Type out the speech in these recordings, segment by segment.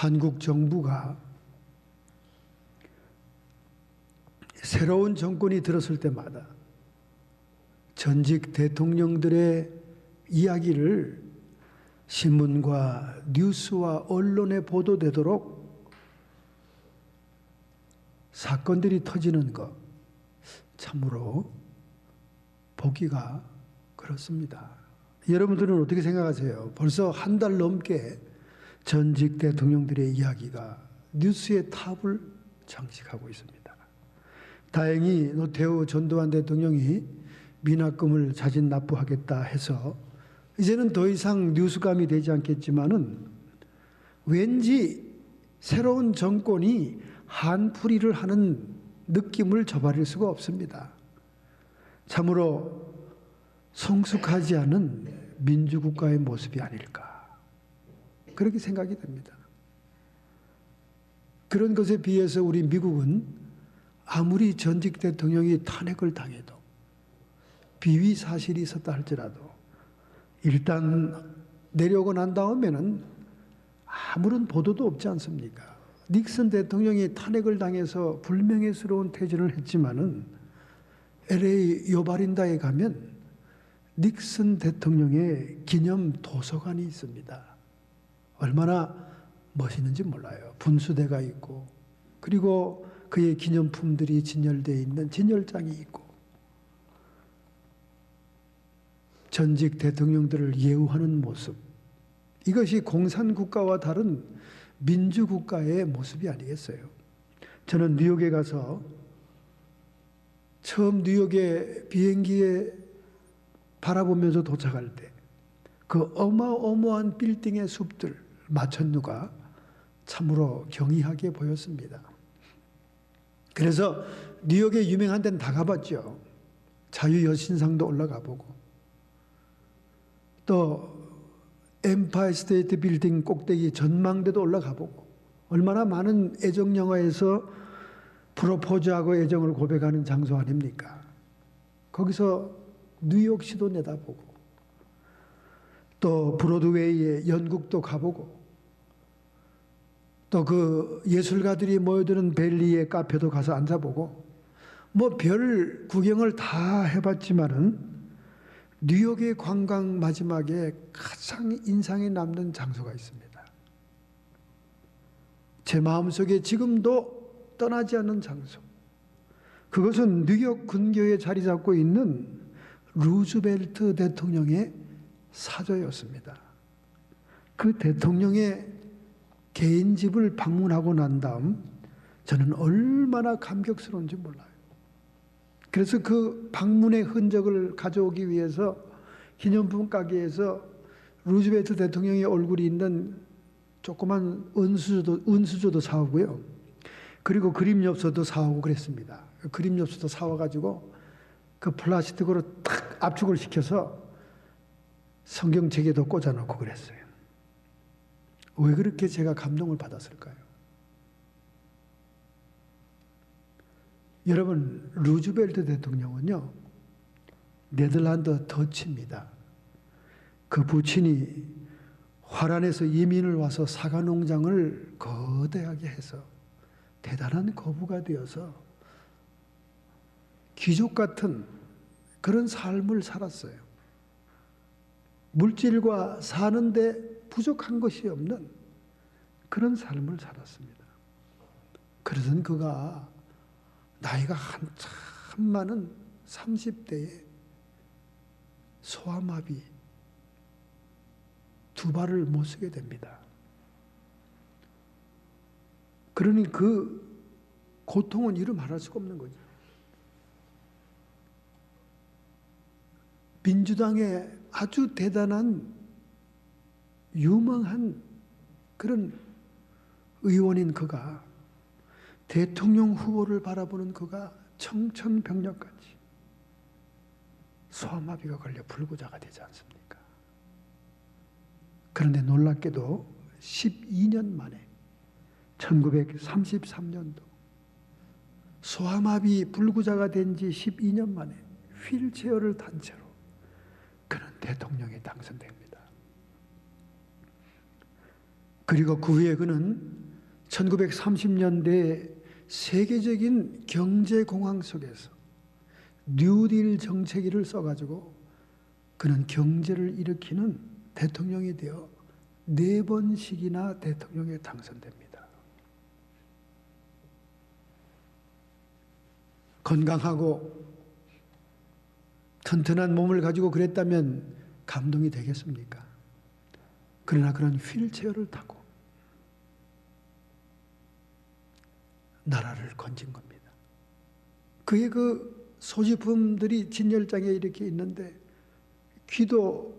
한국 정부가 새로운 정권이 들었을 때마다 전직 대통령들의 이야기를 신문과 뉴스와 언론에 보도되도록 사건들이 터지는 것, 참으로 보기가 그렇습니다. 여러분들은 어떻게 생각하세요? 벌써 한 달 넘게 전직 대통령들의 이야기가 뉴스의 탑을 장식하고 있습니다. 다행히 노태우 전두환 대통령이 미납금을 자진 납부하겠다 해서 이제는 더 이상 뉴스감이 되지 않겠지만은 왠지 새로운 정권이 한풀이를 하는 느낌을 저버릴 수가 없습니다. 참으로 성숙하지 않은 민주국가의 모습이 아닐까, 그렇게 생각이 됩니다. 그런 것에 비해서 우리 미국은 아무리 전직 대통령이 탄핵을 당해도 비위 사실이 있었다 할지라도 일단 내려오고 난 다음에는 아무런 보도도 없지 않습니까? 닉슨 대통령이 탄핵을 당해서 불명예스러운 퇴진을 했지만은 LA 요바린다에 가면 닉슨 대통령의 기념 도서관이 있습니다. 얼마나 멋있는지 몰라요. 분수대가 있고 그리고 그의 기념품들이 진열되어 있는 진열장이 있고 전직 대통령들을 예우하는 모습, 이것이 공산국가와 다른 민주국가의 모습이 아니겠어요? 저는 뉴욕에 가서 처음 뉴욕의 비행기에 바라보면서 도착할 때 그 어마어마한 빌딩의 숲들, 마천루가 참으로 경이하게 보였습니다. 그래서 뉴욕에 유명한 데는 다 가봤죠. 자유여신상도 올라가 보고 또 엠파이어 스테이트 빌딩 꼭대기 전망대도 올라가 보고, 얼마나 많은 애정 영화에서 프로포즈하고 애정을 고백하는 장소 아닙니까? 거기서 뉴욕시도 내다보고 또 브로드웨이의 연극도 가보고 또 그 예술가들이 모여드는 벨리의 카페도 가서 앉아보고 뭐 별 구경을 다 해봤지만은 뉴욕의 관광 마지막에 가장 인상에 남는 장소가 있습니다. 제 마음속에 지금도 떠나지 않는 장소. 그것은 뉴욕 근교에 자리 잡고 있는 루즈벨트 대통령의 사저였습니다. 그 대통령의 개인 집을 방문하고 난 다음 저는 얼마나 감격스러운지 몰라요. 그래서 그 방문의 흔적을 가져오기 위해서 기념품 가게에서 루즈벨트 대통령의 얼굴이 있는 조그만 은수저도 사오고요. 그리고 그림 엽서도 사오고 그랬습니다. 그림 엽서도 사와가지고 그 플라스틱으로 탁 압축을 시켜서 성경책에도 꽂아놓고 그랬어요. 왜 그렇게 제가 감동을 받았을까요? 여러분, 루즈벨트 대통령은요, 네덜란드 더치입니다. 그 부친이 화란에서 이민을 와서 사과 농장을 거대하게 해서 대단한 거부가 되어서 귀족 같은 그런 삶을 살았어요. 물질과 사는데 부족한 것이 없는 그런 삶을 살았습니다. 그래서 그가 나이가 한참 많은 30대에 소아마비 두 발을 못 쓰게 됩니다. 그러니 그 고통은 이루 말할 수가 없는 거죠. 민주당의 아주 대단한 유망한 그런 의원인 그가, 대통령 후보를 바라보는 그가 청천벽력같이 소아마비가 걸려 불구자가 되지 않습니까? 그런데 놀랍게도 12년 만에 1933년도 소아마비 불구자가 된 지 12년 만에 휠체어를 탄 채로 그는 대통령에 당선됩니다. 그리고 그 후에 그는 1930년대 세계적인 경제공황 속에서 뉴딜 정책위를 써가지고 그는 경제를 일으키는 대통령이 되어 4번씩이나 대통령에 당선됩니다. 건강하고 튼튼한 몸을 가지고 그랬다면 감동이 되겠습니까? 그러나 그런 휠체어를 타고 나라를 건진 겁니다. 그의 그 소지품들이 진열장에 이렇게 있는데 귀도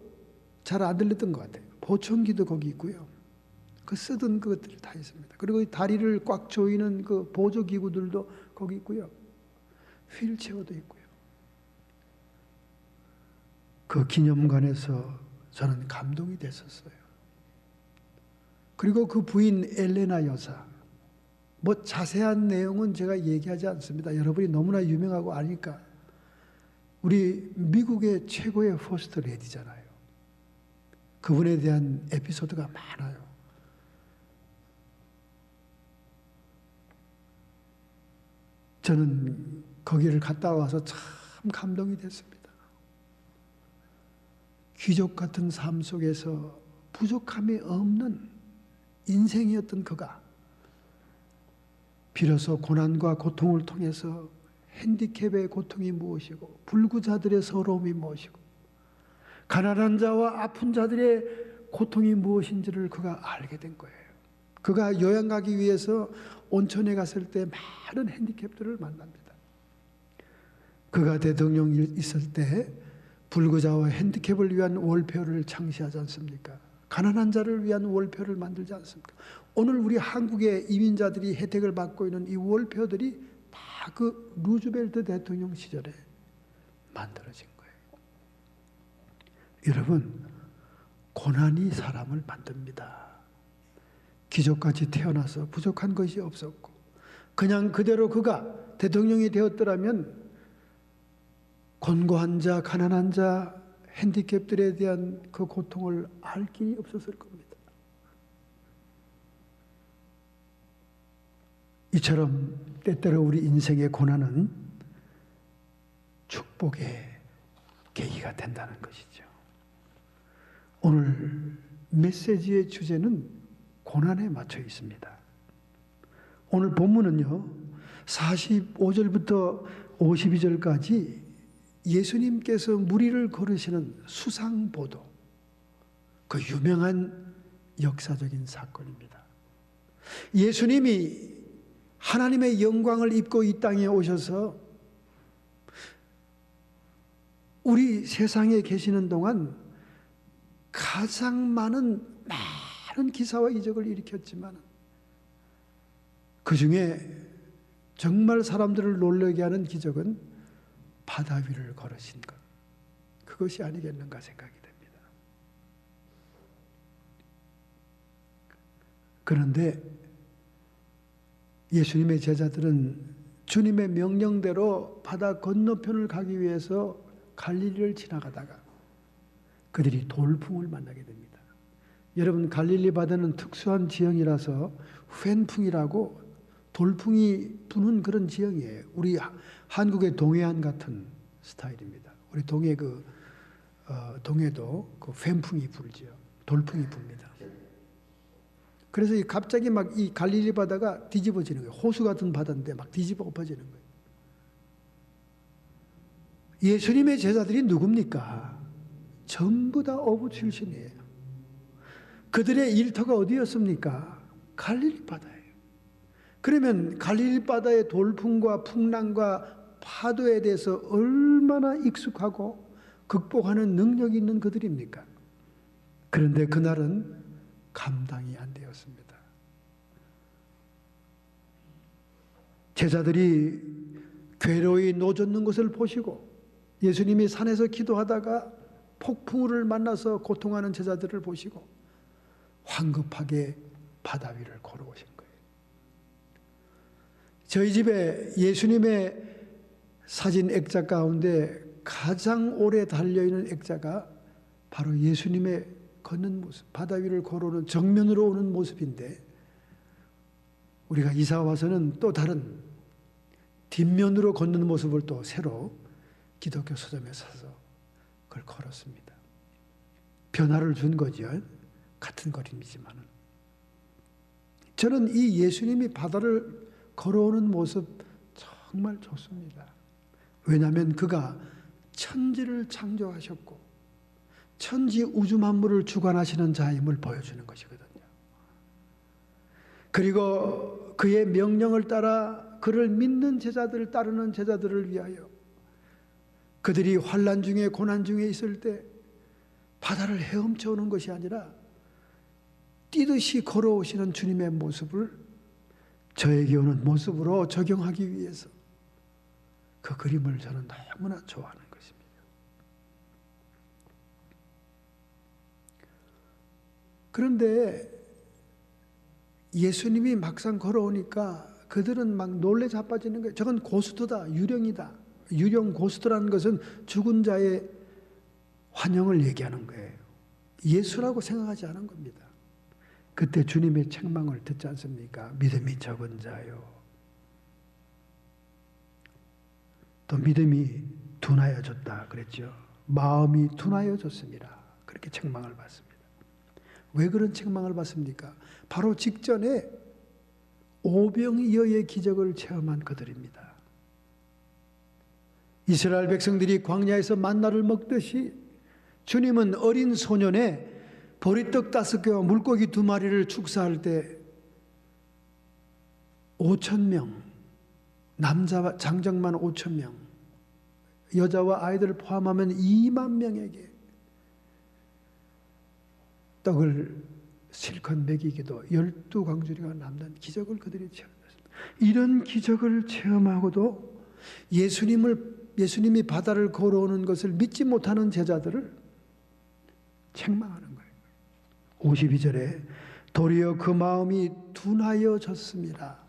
잘 안 들렸던 것 같아요. 보청기도 거기 있고요. 그 쓰던 그것들이 다 있습니다. 그리고 다리를 꽉 조이는 그 보조기구들도 거기 있고요. 휠체어도 있고요. 그 기념관에서 저는 감동이 됐었어요. 그리고 그 부인 엘레나 여사, 뭐 자세한 내용은 제가 얘기하지 않습니다. 여러분이 너무나 유명하고 아니까. 우리 미국의 최고의 퍼스트 레디잖아요. 그분에 대한 에피소드가 많아요. 저는 거기를 갔다 와서 참 감동이 됐습니다. 귀족 같은 삶 속에서 부족함이 없는 인생이었던 그가 비로소 고난과 고통을 통해서 핸디캡의 고통이 무엇이고 불구자들의 서러움이 무엇이고 가난한 자와 아픈 자들의 고통이 무엇인지를 그가 알게 된 거예요. 그가 요양 가기 위해서 온천에 갔을 때 많은 핸디캡들을 만납니다. 그가 대통령이 있을 때 불구자와 핸디캡을 위한 월표를 창시하지 않습니까? 가난한 자를 위한 월표를 만들지 않습니까? 오늘 우리 한국의 이민자들이 혜택을 받고 있는 이 월표들이 다 그 루즈벨트 대통령 시절에 만들어진 거예요. 여러분, 고난이 사람을 만듭니다. 귀족같이 태어나서 부족한 것이 없었고 그냥 그대로 그가 대통령이 되었더라면 곤고한 자, 가난한 자, 핸디캡들에 대한 그 고통을 알 길이 없었을 겁니다. 이처럼 때때로 우리 인생의 고난은 축복의 계기가 된다는 것이죠. 오늘 메시지의 주제는 고난에 맞춰 있습니다. 오늘 본문은요, 45절부터 52절까지 예수님께서 무리를 걸으시는 수상보도, 그 유명한 역사적인 사건입니다. 예수님이 하나님의 영광을 입고 이 땅에 오셔서 우리 세상에 계시는 동안 가장 많은 기사와 이적을 일으켰지만 그 중에 정말 사람들을 놀라게 하는 기적은 바다 위를 걸으신 것, 그것이 아니겠는가 생각이 됩니다. 그런데 예수님의 제자들은 주님의 명령대로 바다 건너편을 가기 위해서 갈릴리를 지나가다가 그들이 돌풍을 만나게 됩니다. 여러분, 갈릴리 바다는 특수한 지형이라서 횡풍이라고 돌풍이 부는 그런 지형이에요. 우리 한국의 동해안 같은 스타일입니다. 우리 동해도 그 횡풍이 불지요. 돌풍이 붑니다. 그래서 갑자기 막 이 갈릴리 바다가 뒤집어지는 거예요. 호수 같은 바다인데 막 뒤집어 엎어지는 거예요. 예수님의 제자들이 누굽니까? 전부 다 어부 출신이에요. 그들의 일터가 어디였습니까? 갈릴리 바다예요. 그러면 갈릴리 바다의 돌풍과 풍랑과 파도에 대해서 얼마나 익숙하고 극복하는 능력이 있는 그들입니까? 그런데 그날은 감당이 안 되었습니다. 제자들이 괴로이 노젓는 것을 보시고 예수님이 산에서 기도하다가 폭풍우를 만나서 고통하는 제자들을 보시고 황급하게 바다 위를 걸어오신 거예요. 저희 집에 예수님의 사진 액자 가운데 가장 오래 달려있는 액자가 바로 예수님의 걷는 모습, 바다 위를 걸어오는 정면으로 오는 모습인데, 우리가 이사 와서는 또 다른 뒷면으로 걷는 모습을 또 새로 기독교 서점에 사서 그걸 걸었습니다. 변화를 준 거죠. 같은 그림이지만은. 저는 이 예수님이 바다를 걸어오는 모습 정말 좋습니다. 왜냐하면 그가 천지를 창조하셨고 천지 우주 만물을 주관하시는 자임을 보여주는 것이거든요. 그리고 그의 명령을 따라 그를 믿는 제자들을 따르는 제자들을 위하여 그들이 환난 중에 고난 중에 있을 때 바다를 헤엄쳐 오는 것이 아니라 뛰듯이 걸어오시는 주님의 모습을 저에게 오는 모습으로 적용하기 위해서 그 그림을 저는 너무나 좋아하는 것입니다. 그런데 예수님이 막상 걸어오니까 그들은 막 놀래 자빠지는 거예요. 저건 고스트다, 유령이다. 유령 고스트라는 것은 죽은 자의 환영을 얘기하는 거예요. 예수라고 생각하지 않은 겁니다. 그때 주님의 책망을 듣지 않습니까? 믿음이 적은 자요. 또 믿음이 둔하여졌다 그랬죠. 마음이 둔하여졌습니다. 그렇게 책망을 받습니다. 왜 그런 책망을 받습니까? 바로 직전에 오병이어의 기적을 체험한 그들입니다. 이스라엘 백성들이 광야에서 만나를 먹듯이 주님은 어린 소년의 보리떡 5개와 물고기 2마리를 축사할 때 5,000명, 남자 장정만 5,000명, 여자와 아이들을 포함하면 2만 명에게 떡을 실컷 먹이기도 12광주리가 남는 기적을 그들이 체험했습니다. 이런 기적을 체험하고도 예수님이 바다를 걸어오는 것을 믿지 못하는 제자들을 책망하는 거예요. 52절에 도리어 그 마음이 둔하여졌습니다.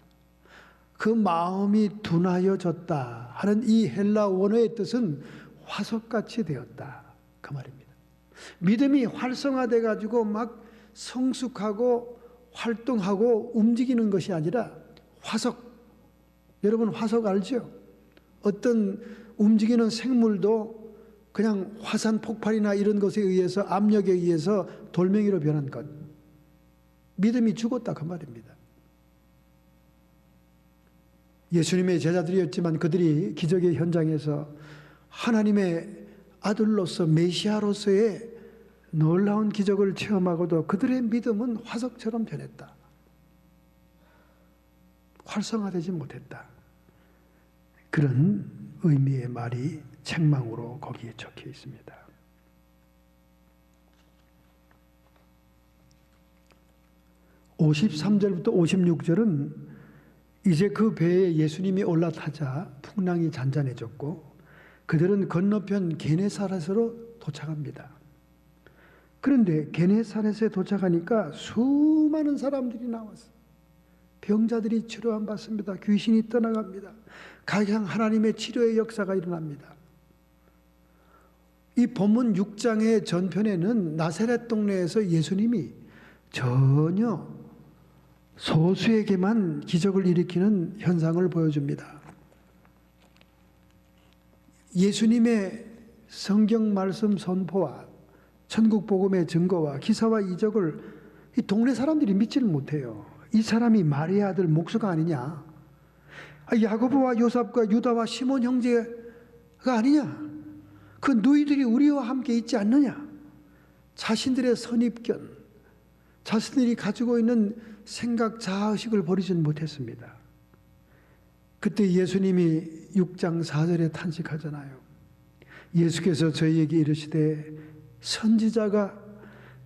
그 마음이 둔하여졌다 하는 이 헬라 원어의 뜻은 화석같이 되었다 그 말입니다. 믿음이 활성화돼 가지고 막 성숙하고 활동하고 움직이는 것이 아니라 화석, 여러분 화석 알죠? 어떤 움직이는 생물도 그냥 화산 폭발이나 이런 것에 의해서 압력에 의해서 돌멩이로 변한 것, 믿음이 죽었다 그 말입니다. 예수님의 제자들이었지만 그들이 기적의 현장에서 하나님의 아들로서 메시아로서의 놀라운 기적을 체험하고도 그들의 믿음은 화석처럼 변했다. 활성화되지 못했다. 그런 의미의 말이 책망으로 거기에 적혀 있습니다. (53절부터) (56절은) 이제 그 배에 예수님이 올라타자 풍랑이 잔잔해졌고 그들은 건너편 게네사렛으로 도착합니다. 그런데 게네사렛에 도착하니까 수많은 사람들이 나와서 병자들이 치료함 받습니다. 귀신이 떠나갑니다. 가장 하나님의 치료의 역사가 일어납니다. 이 본문 6장의 전편에는 나사렛 동네에서 예수님이 전혀 소수에게만 기적을 일으키는 현상을 보여줍니다. 예수님의 성경 말씀 선포와 천국 복음의 증거와 기사와 이적을 이 동네 사람들이 믿지를 못해요. 이 사람이 마리아 아들 목수가 아니냐? 야고보와 요셉과 유다와 시몬 형제가 아니냐? 그 누이들이 우리와 함께 있지 않느냐? 자신들의 선입견, 자신들이 가지고 있는 생각 자아의식을 버리지는 못했습니다. 그때 예수님이 6장 4절에 탄식하잖아요. 예수께서 저희에게 이르시되 선지자가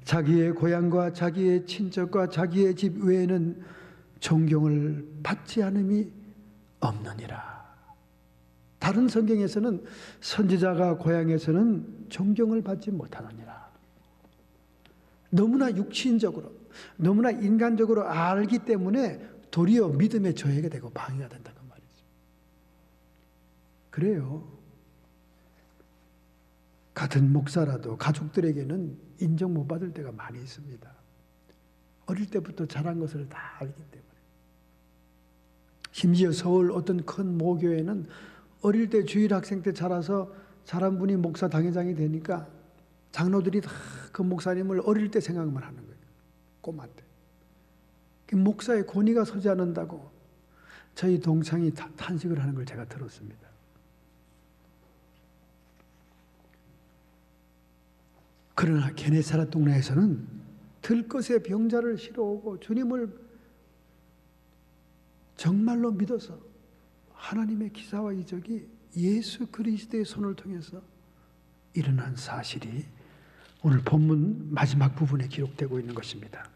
자기의 고향과 자기의 친척과 자기의 집 외에는 존경을 받지 않음이 없느니라. 다른 성경에서는 선지자가 고향에서는 존경을 받지 못하느니라. 너무나 육신적으로, 너무나 인간적으로 알기 때문에 도리어 믿음의 저해가 되고 방해가 된다는 말이죠. 그래요. 같은 목사라도 가족들에게는 인정 못 받을 때가 많이 있습니다. 어릴 때부터 잘한 것을 다 알기 때문에. 심지어 서울 어떤 큰 모교회는 어릴 때 주일 학생 때 자라서 잘한 분이 목사 당회장이 되니까 장로들이 다 그 목사님을 어릴 때 생각만 하는 거예요. 꼬마 때. 그 목사의 권위가 서지 않는다고 저희 동창이 탄식을 하는 걸 제가 들었습니다. 그러나 게네사렛 동네에서는 들것에 병자를 실어오고 주님을 정말로 믿어서 하나님의 기사와 이적이 예수 그리스도의 손을 통해서 일어난 사실이 오늘 본문 마지막 부분에 기록되고 있는 것입니다.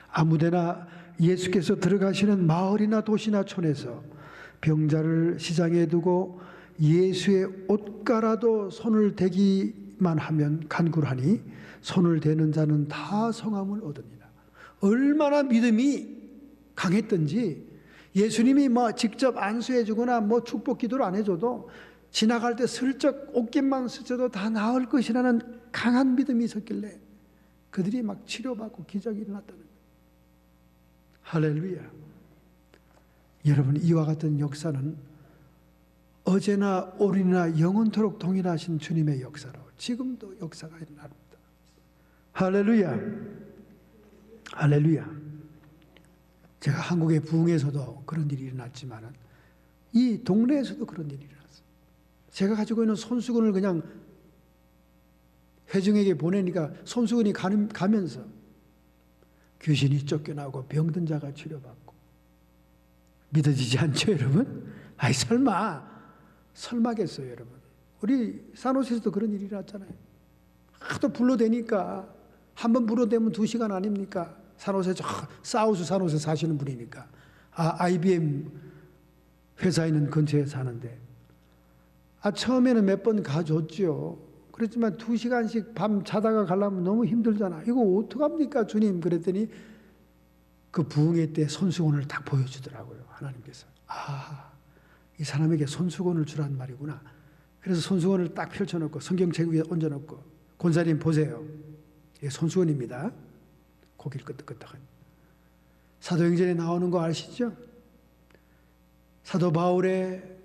아무데나 예수께서 들어가시는 마을이나 도시나 촌에서 병자를 시장에 두고 예수의 옷가라도 손을 대기만 하면 간굴하니 손을 대는 자는 다 성함을 얻으니라. 얼마나 믿음이 강했던지 예수님이 직접 안수해 주거나 축복 기도를 안 해줘도 지나갈 때 슬쩍 옷깃만 스쳐도 다 나을 것이라는 강한 믿음이 있었길래 그들이 막 치료받고 기적이 일어났다는 거예요. 할렐루야. 여러분, 이와 같은 역사는 어제나 오늘이나 영원토록 동일하신 주님의 역사로 지금도 역사가 일어납니다. 할렐루야. 할렐루야. 제가 한국의 부흥에서도 그런 일이 일어났지만 이 동네에서도 그런 일이 일어났어요. 제가 가지고 있는 손수건을 그냥 회중에게 보내니까 손수건이 가면서 귀신이 쫓겨나고 병든 자가 치료받고. 믿어지지 않죠, 여러분? 아이, 설마겠어요, 여러분. 우리 산호세에서도 그런 일이 일어났잖아요. 하도 불러대니까 한 번 불러대면 2시간 아닙니까? 산호세, 사우스 산호세 사시는 분이니까. IBM 회사 있는 근처에 사는데. 처음에는 몇 번 가줬죠. 그렇지만 2시간씩 밤 자다가 가려면 너무 힘들잖아. 이거 어떡합니까, 주님? 그랬더니 그 부흥회 때 손수건을 딱 보여주더라고요, 하나님께서. 이 사람에게 손수건을 주란 말이구나. 그래서 손수건을 딱 펼쳐놓고 성경책 위에 얹어놓고, 권사님 보세요. 이게 손수건입니다. 고기를 끄덕끄덕한. 사도행전에 나오는 거 아시죠? 사도 바울의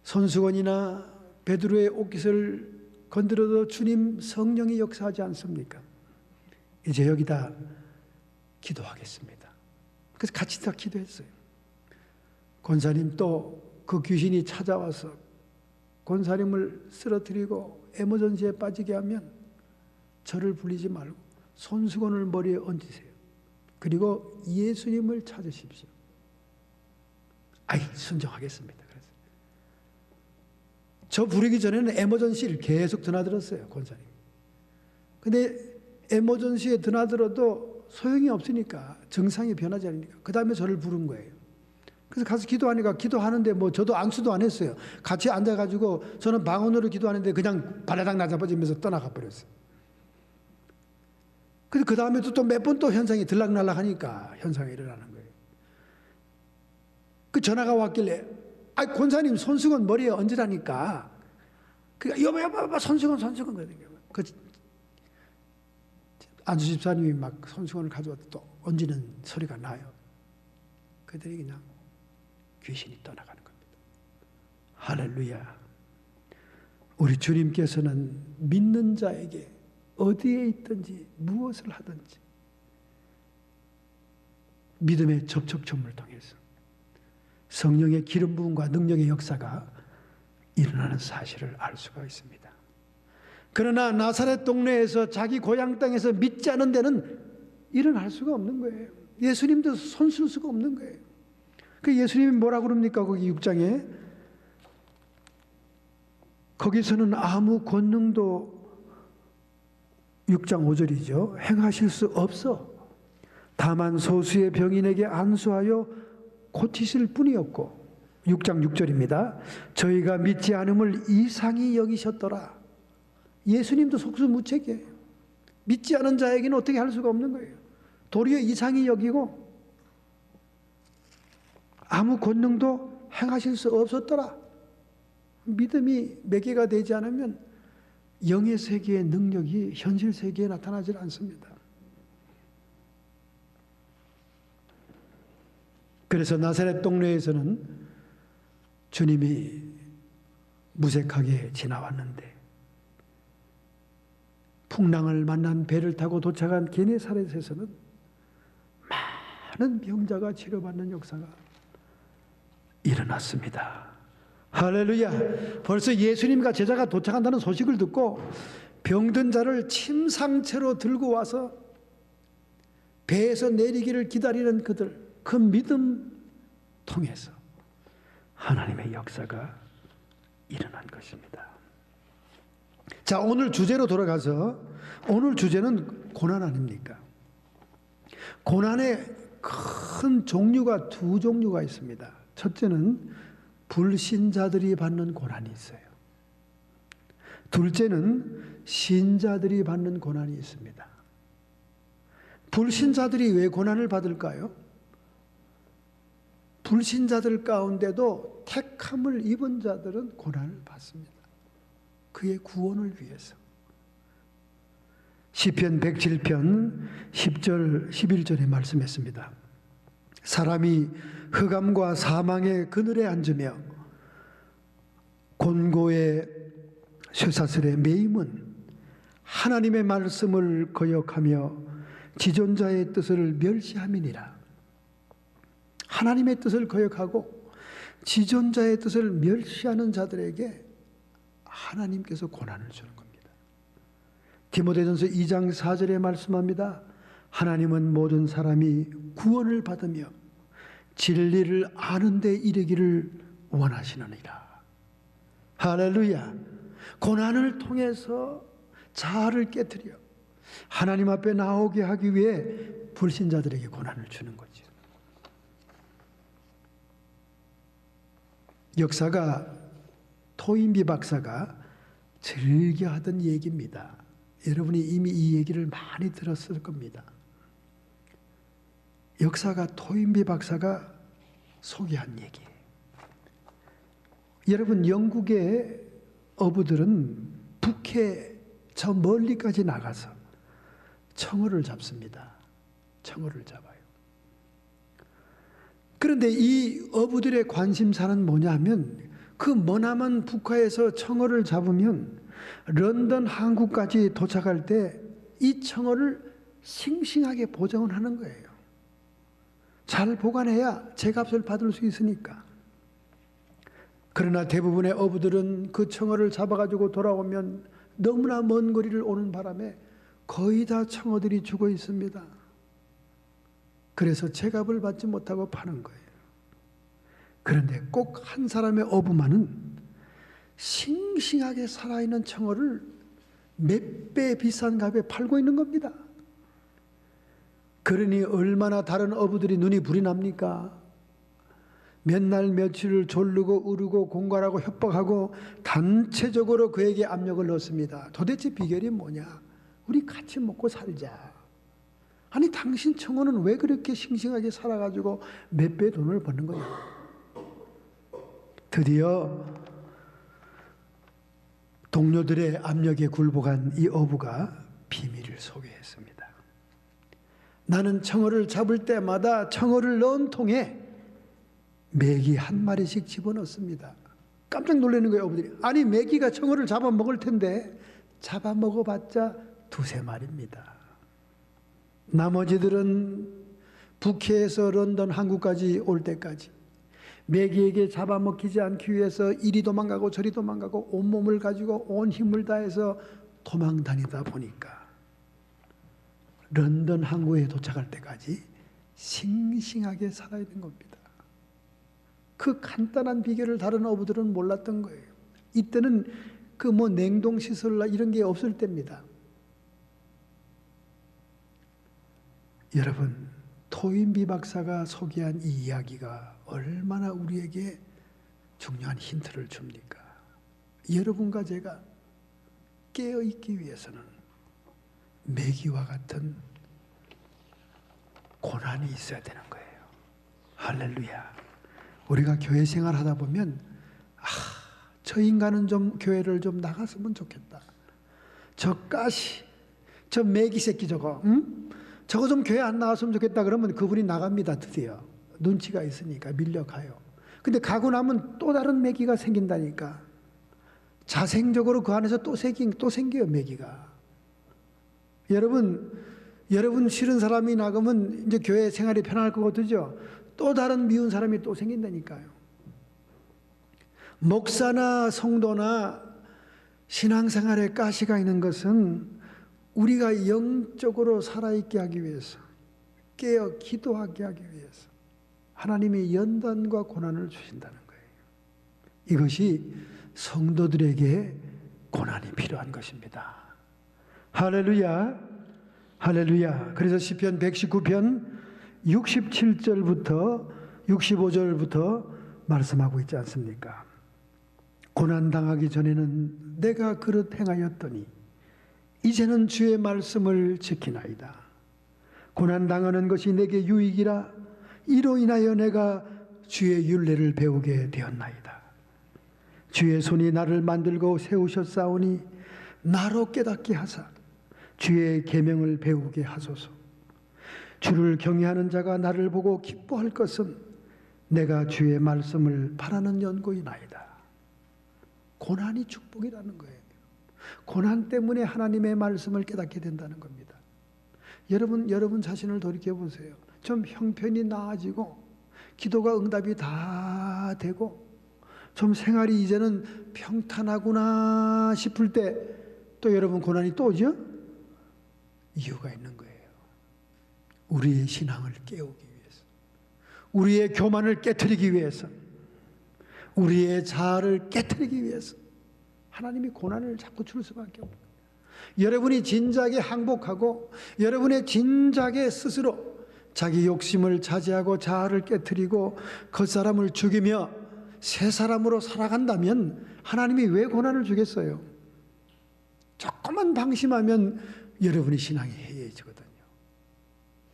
손수건이나 베드로의 옷깃을 건드려도 주님 성령이 역사하지 않습니까? 이제 여기다 기도하겠습니다. 그래서 같이 다 기도했어요. 권사님 또 그 귀신이 찾아와서 권사님을 쓰러뜨리고 에머전시에 빠지게 하면 저를 불리지 말고 손수건을 머리에 얹으세요. 그리고 예수님을 찾으십시오. 순종하겠습니다. 그래서 저 부르기 전에는 에머전시를 계속 드나들었어요, 권사님. 근데 에머전시에 드나들어도 소용이 없으니까, 정상이 변하지 않으니까 그 다음에 저를 부른 거예요. 그래서 가서 기도하니까, 기도하는데 저도 안수도 안 했어요. 같이 앉아가지고 저는 방언으로 기도하는데 그냥 발라당 낮아버리면서 떠나가 버렸어요. 근데 그 다음에도 또 몇 번 또 현상이 들락날락 하니까 현상이 일어나는 거예요. 그 전화가 왔길래, 권사님 손수건 머리에 얹으라니까. 여보, 손수건. 그 안수 집사님이 막 손수건을 가져와서 또 얹는 소리가 나요. 그들이 그냥 귀신이 떠나가는 겁니다. 할렐루야. 우리 주님께서는 믿는 자에게 어디에 있든지 무엇을 하든지 믿음의 접촉점을 통해서 성령의 기름 부음과 능력의 역사가 일어나는 사실을 알 수가 있습니다. 그러나 나사렛 동네에서 자기 고향 땅에서 믿지 않은 데는 일어날 수가 없는 거예요. 예수님도 손쓸 수가 없는 거예요. 그 예수님이 뭐라 그럽니까? 거기 6장에 거기서는 아무 권능도 6장 5절이죠. 행하실 수 없어. 다만 소수의 병인에게 안수하여 고치실 뿐이었고, 6장 6절입니다. 저희가 믿지 않음을 이상히 여기셨더라. 예수님도 속수무책이에요. 믿지 않은 자에게는 어떻게 할 수가 없는 거예요. 도리어 이상히 여기고 아무 권능도 행하실 수 없었더라. 믿음이 몇 개가 되지 않으면 영의 세계의 능력이 현실 세계에 나타나질 않습니다. 그래서 나사렛 동네에서는 주님이 무색하게 지나왔는데 풍랑을 만난 배를 타고 도착한 게네사렛에서는 많은 병자가 치료받는 역사가 일어났습니다. 할렐루야. 벌써 예수님과 제자가 도착한다는 소식을 듣고 병든 자를 침상채로 들고 와서 배에서 내리기를 기다리는 그들, 그 믿음 통해서 하나님의 역사가 일어난 것입니다. 자, 오늘 주제로 돌아가서 오늘 주제는 고난 아닙니까? 고난의 큰 종류가 두 종류가 있습니다. 첫째는 불신자들이 받는 고난이 있어요. 둘째는 신자들이 받는 고난이 있습니다. 불신자들이 왜 고난을 받을까요? 불신자들 가운데도 택함을 입은 자들은 고난을 받습니다. 그의 구원을 위해서. 시편 107편 10절 11절에 말씀했습니다. 사람이 흑암과 사망의 그늘에 앉으며 곤고의 쇠사슬에 매임은 하나님의 말씀을 거역하며 지존자의 뜻을 멸시함이니라. 하나님의 뜻을 거역하고 지존자의 뜻을 멸시하는 자들에게 하나님께서 고난을 주는 겁니다. 디모데전서 2장 4절에 말씀합니다. 하나님은 모든 사람이 구원을 받으며 진리를 아는 데 이르기를 원하시느니라. 할렐루야. 고난을 통해서 자아를 깨트려 하나님 앞에 나오게 하기 위해 불신자들에게 고난을 주는 거죠. 역사가 토인비 박사가 즐겨 하던 얘기입니다. 여러분이 이미 이 얘기를 많이 들었을 겁니다. 역사가 토인비 박사가 소개한 얘기. 여러분, 영국의 어부들은 북해 저 멀리까지 나가서 청어를 잡습니다. 청어를 잡아요. 그런데 이 어부들의 관심사는 뭐냐 하면 그 머나먼 북하에서 청어를 잡으면 런던 항구까지 도착할 때 이 청어를 싱싱하게 보정을 하는 거예요. 잘 보관해야 제값을 받을 수 있으니까. 그러나 대부분의 어부들은 그 청어를 잡아가지고 돌아오면 너무나 먼 거리를 오는 바람에 거의 다 청어들이 죽어 있습니다. 그래서 제값을 받지 못하고 파는 거예요. 그런데 꼭 한 사람의 어부만은 싱싱하게 살아있는 청어를 몇 배 비싼 값에 팔고 있는 겁니다. 그러니 얼마나 다른 어부들이 눈이 불이 납니까? 몇 날 며칠을 졸르고 으르고 공갈하고 협박하고 단체적으로 그에게 압력을 넣습니다. 도대체 비결이 뭐냐? 우리 같이 먹고 살자. 아니, 당신 청어는 왜 그렇게 싱싱하게 살아가지고 몇 배 돈을 버는 거냐? 드디어 동료들의 압력에 굴복한 이 어부가 비밀을 소개했습니다. 나는 청어를 잡을 때마다 청어를 넣은 통에 메기 한 마리씩 집어넣습니다. 깜짝 놀라는 거예요, 어부들이. 아니, 메기가 청어를 잡아먹을 텐데 잡아먹어봤자 두세 마리입니다. 나머지들은 북해에서 런던 항구까지 올 때까지 메기에게 잡아먹히지 않기 위해서 이리 도망가고 저리 도망가고 온몸을 가지고 온 힘을 다해서 도망 다니다 보니까 런던 항구에 도착할 때까지 싱싱하게 살아있는 겁니다. 그 간단한 비결을 다른 어부들은 몰랐던 거예요. 이때는 그 냉동시설이나 이런 게 없을 때입니다. 여러분, 토인비 박사가 소개한 이 이야기가 얼마나 우리에게 중요한 힌트를 줍니까? 여러분과 제가 깨어있기 위해서는 메기와 같은 고난이 있어야 되는 거예요. 할렐루야. 우리가 교회 생활하다 보면 저 인간은 좀 교회를 좀 나갔으면 좋겠다. 저 가시, 저 매기 새끼 저거, 저거 좀 교회 안 나왔으면 좋겠다 그러면 그분이 나갑니다. 드디어 눈치가 있으니까 밀려가요. 근데 가고 나면 또 다른 매기가 생긴다니까. 자생적으로 그 안에서 또 생겨요, 매기가. 여러분 싫은 사람이 나가면 이제 교회 생활이 편할 것 같으죠? 또 다른 미운 사람이 또 생긴다니까요. 목사나 성도나 신앙생활에 가시가 있는 것은 우리가 영적으로 살아있게 하기 위해서, 깨어 기도하게 하기 위해서 하나님이 연단과 고난을 주신다는 거예요. 이것이 성도들에게 고난이 필요한 것입니다. 할렐루야, 할렐루야. 그래서 시편 119편 67절부터 65절부터 말씀하고 있지 않습니까? 고난당하기 전에는 내가 그릇 행하였더니 이제는 주의 말씀을 지키나이다. 고난당하는 것이 내게 유익이라. 이로 인하여 내가 주의 율례를 배우게 되었나이다. 주의 손이 나를 만들고 세우셨사오니 나로 깨닫게 하사 주의 계명을 배우게 하소서. 주를 경외하는 자가 나를 보고 기뻐할 것은 내가 주의 말씀을 바라는 연고이나이다. 고난이 축복이라는 거예요. 고난 때문에 하나님의 말씀을 깨닫게 된다는 겁니다. 여러분 자신을 돌이켜보세요. 좀 형편이 나아지고 기도가 응답이 다 되고 좀 생활이 이제는 평탄하구나 싶을 때 또 여러분 고난이 또 오죠? 이유가 있는 거예요. 우리의 신앙을 깨우기 위해서, 우리의 교만을 깨트리기 위해서, 우리의 자아를 깨트리기 위해서 하나님이 고난을 자꾸 줄 수밖에 없는 거예요. 여러분이 진작에 항복하고 여러분의 진작에 스스로 자기 욕심을 자제하고 자아를 깨트리고 겉사람을 죽이며 새 사람으로 살아간다면 하나님이 왜 고난을 주겠어요? 조금만 방심하면 여러분의 신앙이 해이해지거든요.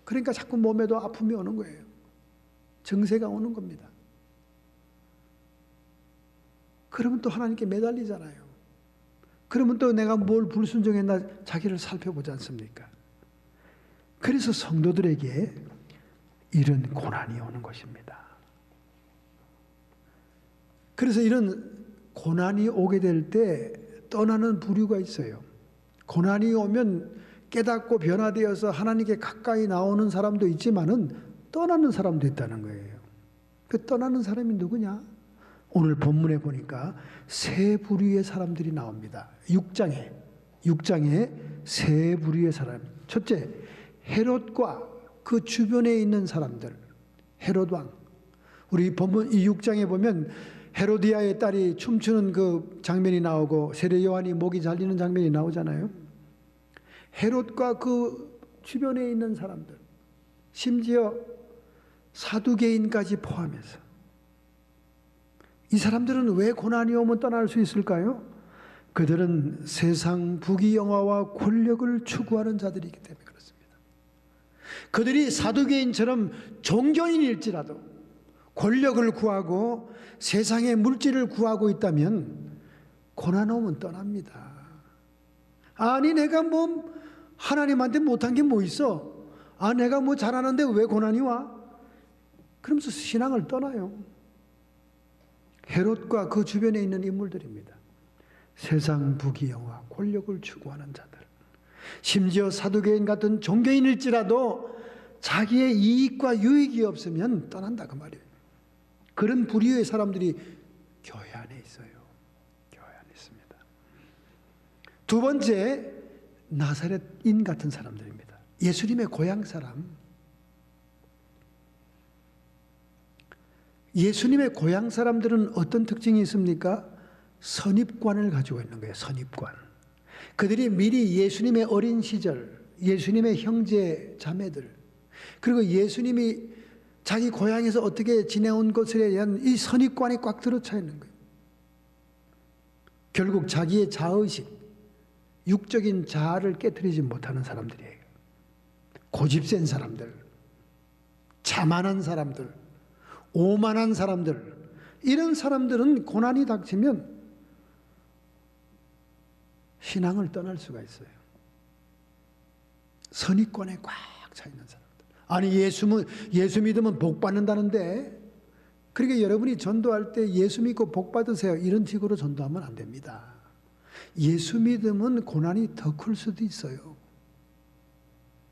그러니까 자꾸 몸에도 아픔이 오는 거예요. 증세가 오는 겁니다. 그러면 또 하나님께 매달리잖아요. 그러면 또 내가 뭘 불순종했나 자기를 살펴보지 않습니까? 그래서 성도들에게 이런 고난이 오는 것입니다. 그래서 이런 고난이 오게 될 때 떠나는 부류가 있어요. 고난이 오면 깨닫고 변화되어서 하나님께 가까이 나오는 사람도 있지만은 떠나는 사람도 있다는 거예요. 그 떠나는 사람이 누구냐? 오늘 본문에 보니까 세 부류의 사람들이 나옵니다. 6장에 세 부류의 사람. 첫째, 헤롯과 그 주변에 있는 사람들. 헤롯 왕. 우리 본문 이 6장에 보면 헤로디아의 딸이 춤추는 그 장면이 나오고 세례 요한이 목이 잘리는 장면이 나오잖아요. 헤롯과 그 주변에 있는 사람들, 심지어 사두개인까지 포함해서 이 사람들은 왜 고난이 오면 떠날 수 있을까요? 그들은 세상 부귀영화와 권력을 추구하는 자들이기 때문에 그렇습니다. 그들이 사두개인처럼 종교인일지라도 권력을 구하고 세상의 물질을 구하고 있다면 고난 오면 떠납니다. 아니 내가 뭐 하나님한테 못한 게 뭐 있어? 아 내가 뭐 잘하는데 왜 고난이 와? 그러면서 신앙을 떠나요. 헤롯과 그 주변에 있는 인물들입니다. 세상 부귀영화, 권력을 추구하는 자들. 심지어 사두개인 같은 종교인일지라도 자기의 이익과 유익이 없으면 떠난다 그 말이에요. 그런 부류의 사람들이 교회 안에 있어요. 교회 안에 있습니다. 두 번째, 나사렛인 같은 사람들입니다. 예수님의 고향 사람. 예수님의 고향 사람들은 어떤 특징이 있습니까? 선입관을 가지고 있는 거예요. 선입관. 그들이 미리 예수님의 어린 시절, 예수님의 형제 자매들, 그리고 예수님이 자기 고향에서 어떻게 지내온 것에 대한 이 선입관이 꽉 들어차 있는 거예요. 결국 자기의 자의식, 육적인 자아를 깨트리지 못하는 사람들이에요. 고집센 사람들, 자만한 사람들, 오만한 사람들, 이런 사람들은 고난이 닥치면 신앙을 떠날 수가 있어요. 선입관에 꽉 차 있는 사람들. 아니 예수 믿으면 복 받는다는데, 그러니까 여러분이 전도할 때 예수 믿고 복 받으세요 이런 식으로 전도하면 안 됩니다. 예수 믿으면 고난이 더 클 수도 있어요.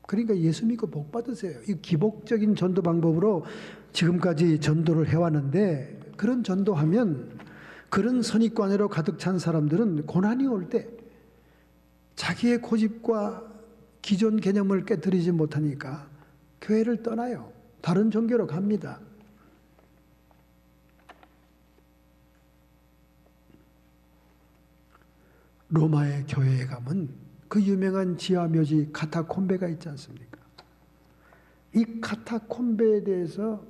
그러니까 예수 믿고 복 받으세요. 이 기복적인 전도 방법으로 지금까지 전도를 해왔는데, 그런 전도하면 그런 선입관으로 가득 찬 사람들은 고난이 올 때 자기의 고집과 기존 개념을 깨뜨리지 못하니까 교회를 떠나요. 다른 종교로 갑니다. 로마의 교회에 가면 그 유명한 지하묘지 카타콤베가 있지 않습니까? 이 카타콤베에 대해서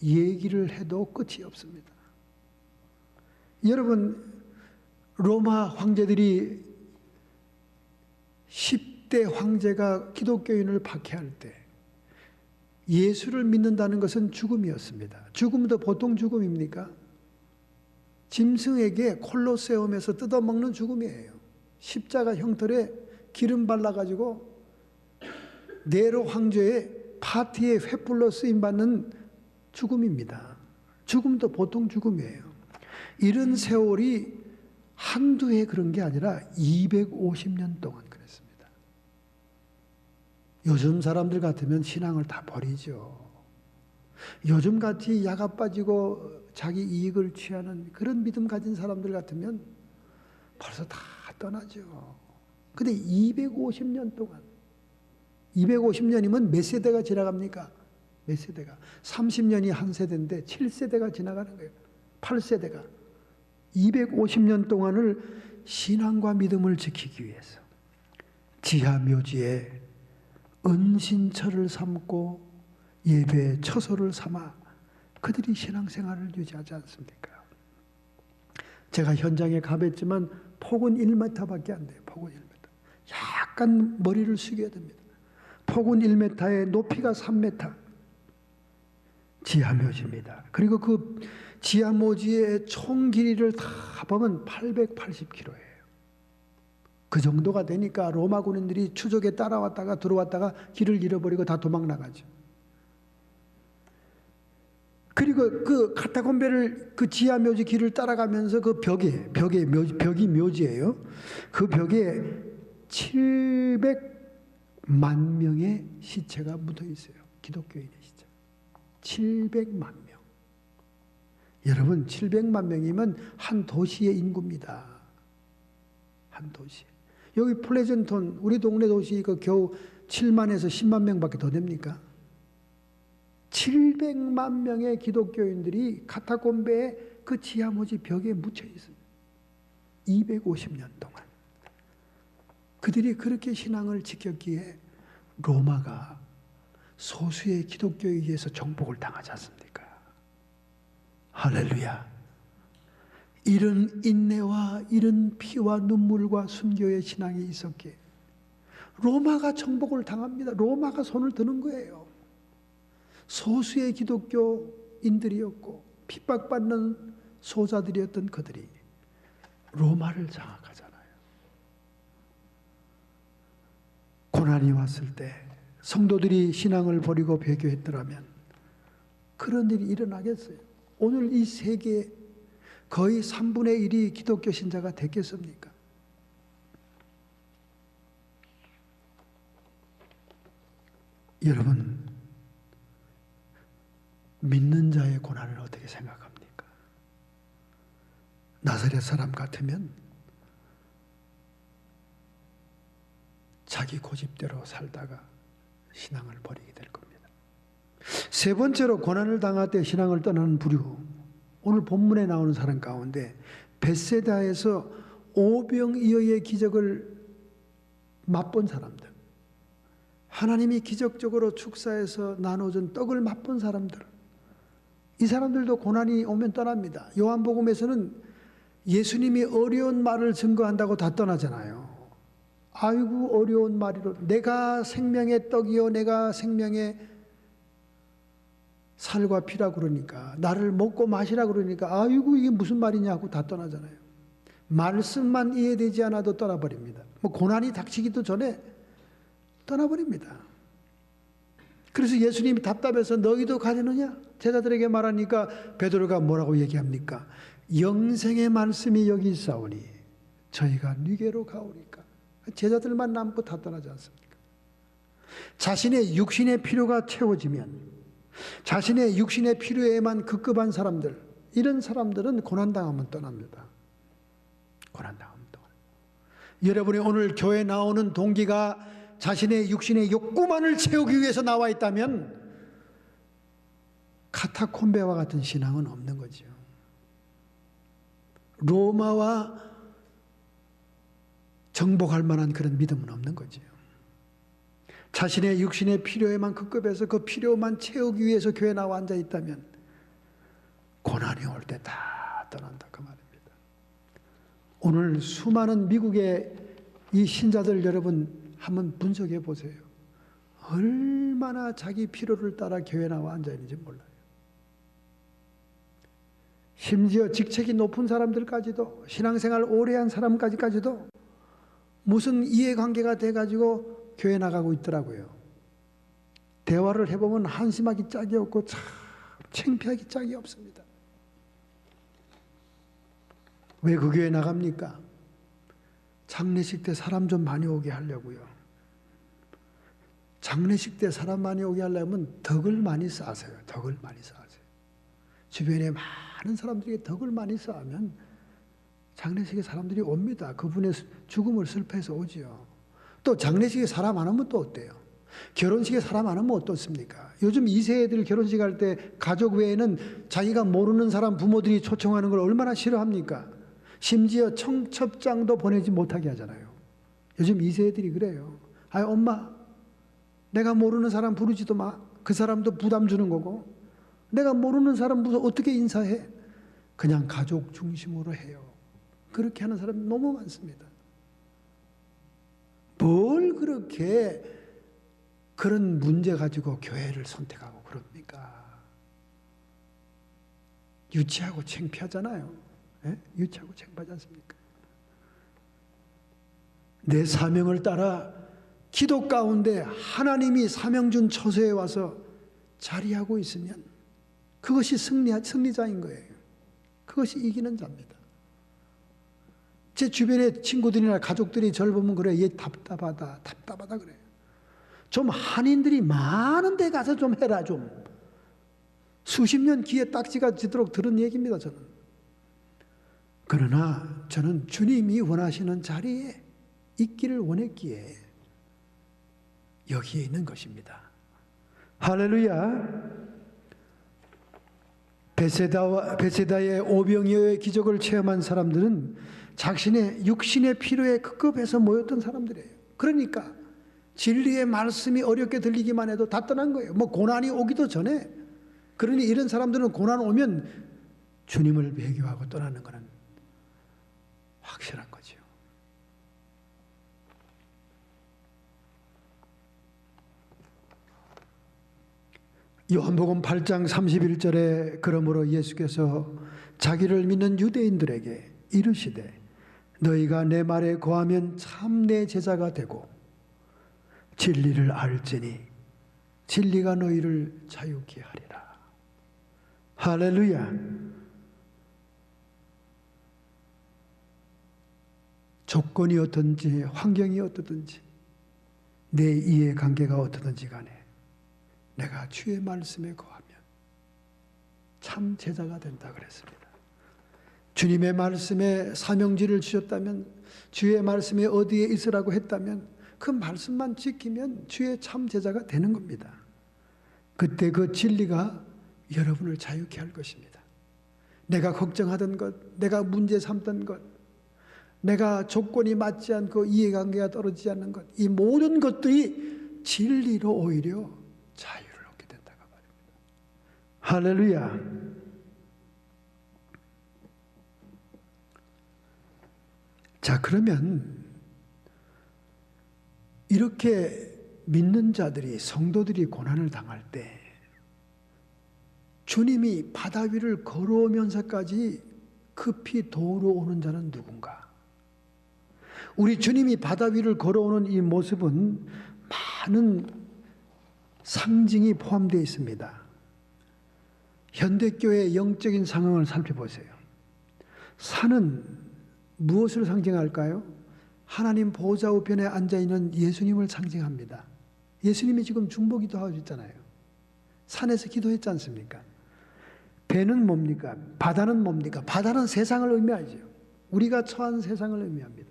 얘기를 해도 끝이 없습니다. 여러분, 로마 황제들이 10대 황제가 기독교인을 박해할 때 예수를 믿는다는 것은 죽음이었습니다. 죽음도 보통 죽음입니까? 짐승에게 콜로세움에서 뜯어먹는 죽음이에요. 십자가 형틀에 기름 발라가지고 네로 황제의 파티에 횃불로 쓰임받는 죽음입니다. 죽음도 보통 죽음이에요. 이런 세월이 한두 해 그런 게 아니라 250년 동안 그랬습니다. 요즘 사람들 같으면 신앙을 다 버리죠. 요즘같이 야가 빠지고 자기 이익을 취하는 그런 믿음 가진 사람들 같으면 벌써 다 떠나죠. 근데 250년 동안, 250년이면 몇 세대가 지나갑니까? 몇 세대가? 30년이 한 세대인데 7세대가 지나가는 거예요. 8세대가. 250년 동안을 신앙과 믿음을 지키기 위해서 지하묘지에 은신처를 삼고 예배의 처소를 삼아 그들이 신앙생활을 유지하지 않습니까? 제가 현장에 가봤지만 폭은 1m밖에 안 돼요. 폭은 1m. 약간 머리를 숙여야 됩니다. 폭은 1m에 높이가 3m. 지하묘지입니다. 그리고 그 지하묘지의 총 길이를 다 보면 880km예요. 그 정도가 되니까 로마 군인들이 추적에 따라왔다가 들어왔다가 길을 잃어버리고 다 도망 나가죠. 그리고 그 카타콤베를 그 지하묘지 길을 따라가면서 그 벽이 묘지예요. 그 벽에 700만 명의 시체가 묻어 있어요. 기독교인의 시체. 700만 명. 여러분, 700만 명이면 한 도시의 인구입니다. 한 도시. 여기 플레젠톤, 우리 동네 도시 그 겨우 7만에서 10만 명밖에 더 됩니까? 700만 명의 기독교인들이 카타콤베의 그 지하묘지 벽에 묻혀 있습니다. 250년 동안. 그들이 그렇게 신앙을 지켰기에 로마가 소수의 기독교에 의해서 정복을 당하지 않습니까? 할렐루야. 이런 인내와 이런 피와 눈물과 순교의 신앙이 있었기에 로마가 정복을 당합니다. 로마가 손을 드는 거예요. 소수의 기독교인들이었고 핍박받는 소자들이었던 그들이 로마를 장악하잖아요. 고난이 왔을 때 성도들이 신앙을 버리고 배교했더라면 그런 일이 일어나겠어요? 오늘 이 세계에 거의 3분의 1이 기독교 신자가 됐겠습니까? 여러분, 믿는 자의 고난을 어떻게 생각합니까? 나사렛 사람 같으면 자기 고집대로 살다가 신앙을 버리게 될 겁니다. 세 번째로 고난을 당할 때 신앙을 떠나는 부류. 오늘 본문에 나오는 사람 가운데 벳세다에서 오병이어의 기적을 맛본 사람들, 하나님이 기적적으로 축사해서 나눠준 떡을 맛본 사람들, 이 사람들도 고난이 오면 떠납니다. 요한복음에서는 예수님이 어려운 말을 증거한다고 다 떠나잖아요. 아이고 어려운 말이로, 내가 생명의 떡이요 내가 생명의 살과 피라 그러니까, 나를 먹고 마시라 그러니까 아이고 이게 무슨 말이냐 하고 다 떠나잖아요. 말씀만 이해되지 않아도 떠나버립니다. 뭐 고난이 닥치기도 전에 떠나버립니다. 그래서 예수님이 답답해서 너희도 가려느냐? 제자들에게 말하니까 베드로가 뭐라고 얘기합니까? 영생의 말씀이 여기 있사오니 저희가 네게로 가오니까. 제자들만 남고 다 떠나지 않습니까? 자신의 육신의 필요가 채워지면, 자신의 육신의 필요에만 급급한 사람들, 이런 사람들은 고난당하면 떠납니다. 고난당하면 떠납니다. 여러분이 오늘 교회 나오는 동기가 자신의 육신의 욕구만을 채우기 위해서 나와 있다면 카타콤베와 같은 신앙은 없는 거죠. 로마와 정복할 만한 그런 믿음은 없는 거죠. 자신의 육신의 필요에만 급급해서 그 필요만 채우기 위해서 교회에 나와 앉아 있다면 고난이 올 때 다 떠난다 그 말입니다. 오늘 수많은 미국의 이 신자들 여러분 한번 분석해 보세요. 얼마나 자기 필요를 따라 교회에 나와 앉아 있는지 몰라요. 심지어 직책이 높은 사람들까지도, 신앙생활 오래 한 사람까지도 무슨 이해관계가 돼가지고 교회 나가고 있더라고요. 대화를 해보면 한심하기 짝이 없고 참 창피하기 짝이 없습니다. 왜 그 교회 나갑니까? 장례식 때 사람 좀 많이 오게 하려고요. 장례식 때 사람 많이 오게 하려면 덕을 많이 쌓으세요. 덕을 많이 쌓으세요. 주변에 많은 사람들이 덕을 많이 쌓으면 장례식에 사람들이 옵니다. 그분의 죽음을 슬퍼해서 오지요. 또 장례식에 사람 안 오면 또 어때요? 결혼식에 사람 안 오면 어떻습니까? 요즘 2세들 결혼식 할 때 가족 외에는 자기가 모르는 사람 부모들이 초청하는 걸 얼마나 싫어합니까? 심지어 청첩장도 보내지 못하게 하잖아요. 요즘 2세들이 그래요. 아, 엄마, 내가 모르는 사람 부르지도 마. 그 사람도 부담 주는 거고. 내가 모르는 사람 어떻게 인사해? 그냥 가족 중심으로 해요. 그렇게 하는 사람이 너무 많습니다. 뭘 그렇게 그런 문제 가지고 교회를 선택하고 그럽니까? 유치하고 창피하잖아요. 예? 유치하고 창피하지 않습니까? 내 사명을 따라 기도 가운데 하나님이 사명 준 처소에 와서 자리하고 있으면 그것이 승리자인 거예요. 그것이 이기는 자입니다. 제 주변의 친구들이나 가족들이 저를 보면 그래요. 얘 답답하다 그래요. 좀 한인들이 많은 데 가서 좀 해라 좀. 수십 년 귀에 딱지가 지도록 들은 얘기입니다. 저는. 그러나 저는 주님이 원하시는 자리에 있기를 원했기에 여기에 있는 것입니다. 할렐루야. 베세다의 오병이어의 기적을 체험한 사람들은 자신의 육신의 필요에 급급해서 모였던 사람들이에요. 그러니까 진리의 말씀이 어렵게 들리기만 해도 다 떠난 거예요. 뭐 고난이 오기도 전에. 그러니 이런 사람들은 고난 오면 주님을 배교하고 떠나는 것은 확실한 거죠. 요한복음 8장 31절에 그러므로 예수께서 자기를 믿는 유대인들에게 이르시되 너희가 내 말에 거하면 참 내 제자가 되고 진리를 알지니 진리가 너희를 자유케 하리라. 할렐루야. 조건이 어떤지 환경이 어떻든지 내 이해관계가 어떻든지 간에 내가 주의 말씀에 거하면 참 제자가 된다 그랬습니다. 주님의 말씀에 사명지를 주셨다면, 주의 말씀에 어디에 있으라고 했다면 그 말씀만 지키면 주의 참 제자가 되는 겁니다. 그때 그 진리가 여러분을 자유케 할 것입니다. 내가 걱정하던 것, 내가 문제 삼던 것, 내가 조건이 맞지 않고 이해관계가 떨어지지 않는 것, 이 모든 것들이 진리로 오히려 자유를 얻게 된다고 말입니다. 할렐루야. 자, 그러면 이렇게 믿는 자들이, 성도들이 고난을 당할 때 주님이 바다 위를 걸어오면서까지 급히 도우러 오는 자는 누군가? 우리 주님이 바다 위를 걸어오는 이 모습은 많은 상징이 포함되어 있습니다. 현대교회의 영적인 상황을 살펴보세요. 산은 무엇을 상징할까요? 하나님 보좌 우편에 앉아있는 예수님을 상징합니다. 예수님이 지금 중보기도 하셨잖아요. 산에서 기도했지 않습니까? 배는 뭡니까? 바다는 뭡니까? 바다는 세상을 의미하죠. 우리가 처한 세상을 의미합니다.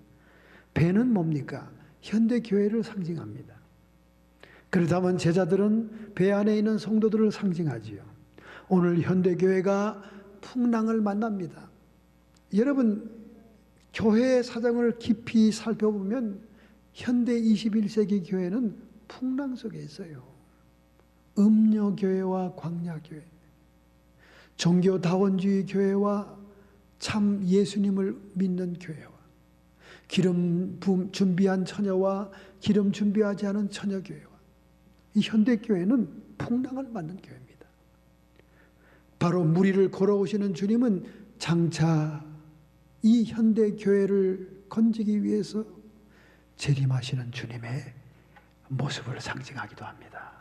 배는 뭡니까? 현대교회를 상징합니다. 그렇다면 제자들은 배 안에 있는 성도들을 상징하지요. 오늘 현대교회가 풍랑을 만납니다. 여러분, 교회의 사정을 깊이 살펴보면 현대 21세기 교회는 풍랑 속에 있어요. 음녀교회와 광야교회, 종교다원주의 교회와 참 예수님을 믿는 교회와 기름 준비한 처녀와 기름 준비하지 않은 처녀교회와 이 현대교회는 풍랑을 맞는 교회입니다. 바로 무리를 걸어오시는 주님은 장차 이 현대교회를 건지기 위해서 재림하시는 주님의 모습을 상징하기도 합니다.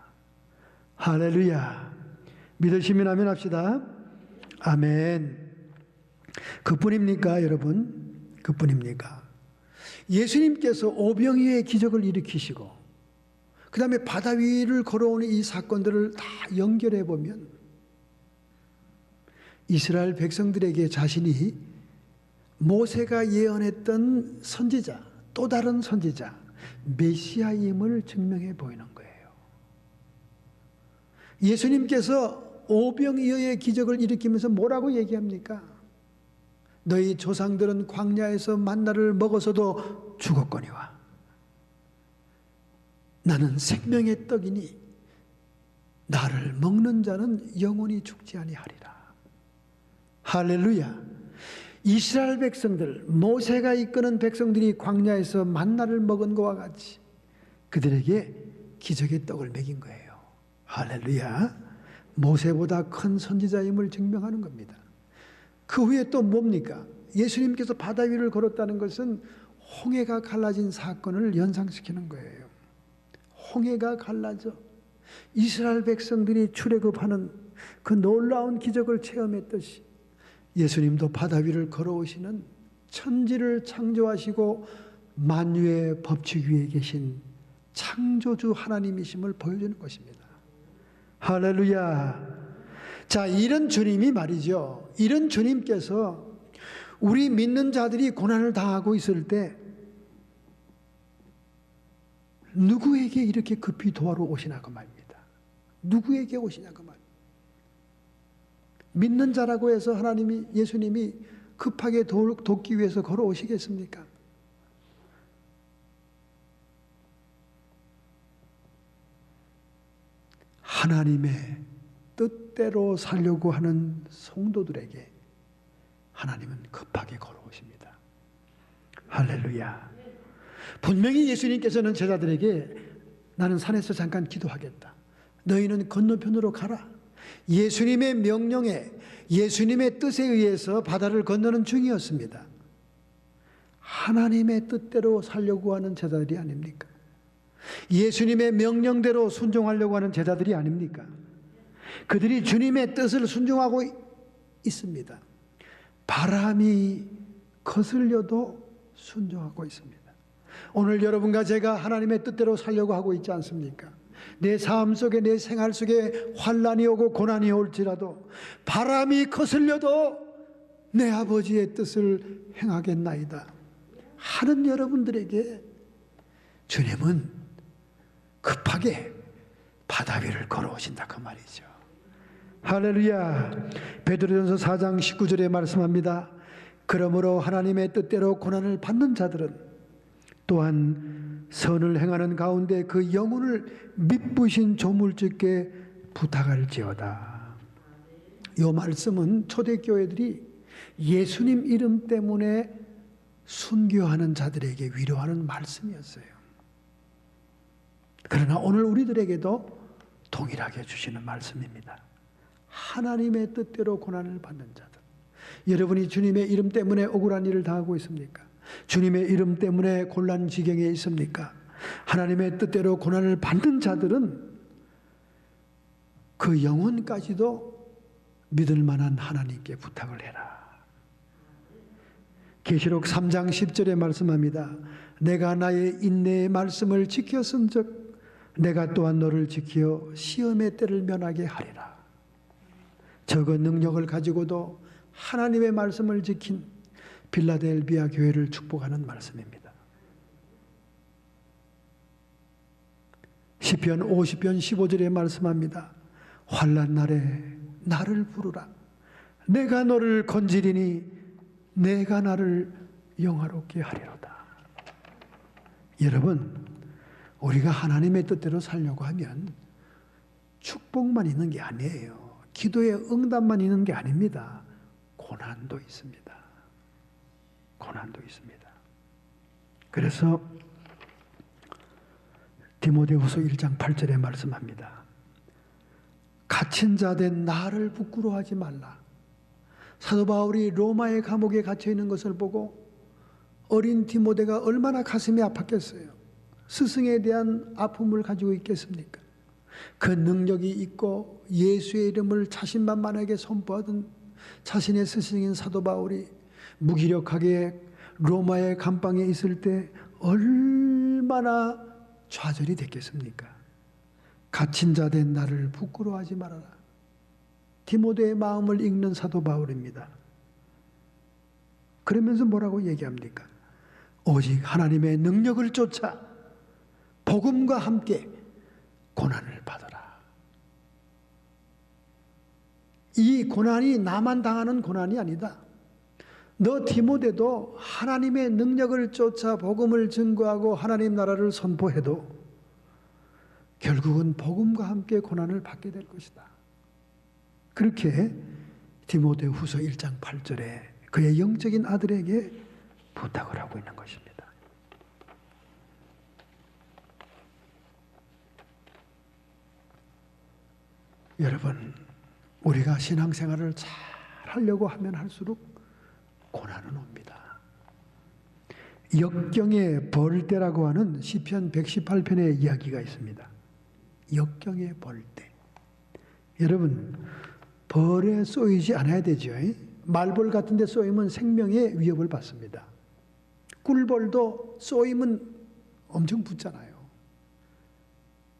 할렐루야. 믿으시면 아멘 합시다. 아멘. 그뿐입니까, 여러분? 그뿐입니까? 예수님께서 오병이어의 기적을 일으키시고 그 다음에 바다 위를 걸어오는 이 사건들을 다 연결해 보면 이스라엘 백성들에게 자신이 모세가 예언했던 선지자, 또 다른 선지자, 메시아임을 증명해 보이는 거예요. 예수님께서 오병이어의 기적을 일으키면서 뭐라고 얘기합니까? 너희 조상들은 광야에서 만나를 먹어서도 죽었거니와 나는 생명의 떡이니 나를 먹는 자는 영원히 죽지 아니하리라. 할렐루야. 이스라엘 백성들, 모세가 이끄는 백성들이 광야에서 만나를 먹은 것과 같이 그들에게 기적의 떡을 먹인 거예요. 할렐루야. 모세보다 큰 선지자임을 증명하는 겁니다. 그 후에 또 뭡니까? 예수님께서 바다 위를 걸었다는 것은 홍해가 갈라진 사건을 연상시키는 거예요. 홍해가 갈라져 이스라엘 백성들이 출애굽하는 그 놀라운 기적을 체험했듯이 예수님도 바다 위를 걸어오시는 천지를 창조하시고 만유의 법칙 위에 계신 창조주 하나님이심을 보여주는 것입니다. 할렐루야. 자, 이런 주님이 말이죠. 이런 주님께서 우리 믿는 자들이 고난을 당하고 있을 때 누구에게 이렇게 급히 도와러 오시나 그 말입니다. 누구에게 오시냐 그 말. 믿는 자라고 해서 하나님이, 예수님이 급하게 돕기 위해서 걸어오시겠습니까? 하나님의 뜻대로 살려고 하는 성도들에게 하나님은 급하게 걸어오십니다. 할렐루야. 분명히 예수님께서는 제자들에게 나는 산에서 잠깐 기도하겠다. 너희는 건너편으로 가라. 예수님의 명령에, 예수님의 뜻에 의해서 바다를 건너는 중이었습니다. 하나님의 뜻대로 살려고 하는 제자들이 아닙니까? 예수님의 명령대로 순종하려고 하는 제자들이 아닙니까? 그들이 주님의 뜻을 순종하고 있습니다. 바람이 거슬려도 순종하고 있습니다. 오늘 여러분과 제가 하나님의 뜻대로 살려고 하고 있지 않습니까? 내 삶 속에, 내 생활 속에 환난이 오고 고난이 올지라도 바람이 거슬려도 내 아버지의 뜻을 행하겠나이다 하는 여러분들에게 주님은 급하게 바다 위를 걸어오신다 그 말이죠. 할렐루야. 베드로전서 4장 19절에 말씀합니다. 그러므로 하나님의 뜻대로 고난을 받는 자들은 또한 선을 행하는 가운데 그 영혼을 미쁘신 조물주께 부탁할지어다. 이 말씀은 초대교회들이 예수님 이름 때문에 순교하는 자들에게 위로하는 말씀이었어요. 그러나 오늘 우리들에게도 동일하게 주시는 말씀입니다. 하나님의 뜻대로 고난을 받는 자들, 여러분이 주님의 이름 때문에 억울한 일을 당하고 있습니까? 주님의 이름 때문에 곤란 지경에 있습니까? 하나님의 뜻대로 고난을 받는 자들은 그 영혼까지도 믿을 만한 하나님께 부탁을 해라. 계시록 3장 10절에 말씀합니다. 내가 나의 인내의 말씀을 지켰은즉 내가 또한 너를 지켜 시험의 때를 면하게 하리라. 적은 능력을 가지고도 하나님의 말씀을 지킨 빌라델비아 교회를 축복하는 말씀입니다. 시편 50편 15절에 말씀합니다. 환난 날에 나를 부르라. 내가 너를 건지리니 내가 나를 영화롭게 하리로다. 여러분, 우리가 하나님의 뜻대로 살려고 하면 축복만 있는 게 아니에요. 기도의 응답만 있는 게 아닙니다. 고난도 있습니다. 고난도 있습니다. 그래서 디모데후서 1장 8절에 말씀합니다. 갇힌 자 된 나를 부끄러워하지 말라. 사도 바울이 로마의 감옥에 갇혀 있는 것을 보고 어린 디모데가 얼마나 가슴이 아팠겠어요. 스승에 대한 아픔을 가지고 있겠습니까? 그 능력이 있고 예수의 이름을 자신만만하게 선포하던 자신의 스승인 사도 바울이 무기력하게 로마의 감방에 있을 때 얼마나 좌절이 됐겠습니까? 갇힌 자 된 나를 부끄러워하지 말아라. 디모데의 마음을 읽는 사도 바울입니다. 그러면서 뭐라고 얘기합니까? 오직 하나님의 능력을 쫓아 복음과 함께 고난을 받아라. 이 고난이 나만 당하는 고난이 아니다. 너 디모데도 하나님의 능력을 쫓아 복음을 증거하고 하나님 나라를 선포해도 결국은 복음과 함께 고난을 받게 될 것이다. 그렇게 디모데후서 1장 8절에 그의 영적인 아들에게 부탁을 하고 있는 것입니다. 여러분, 우리가 신앙생활을 잘 하려고 하면 할수록 고난은 옵니다. 역경의 벌대라고 하는 시편 118편의 이야기가 있습니다. 역경의 벌대. 여러분, 벌에 쏘이지 않아야 되죠. 말벌 같은 데 쏘이면 생명의 위협을 받습니다. 꿀벌도 쏘이면 엄청 붙잖아요.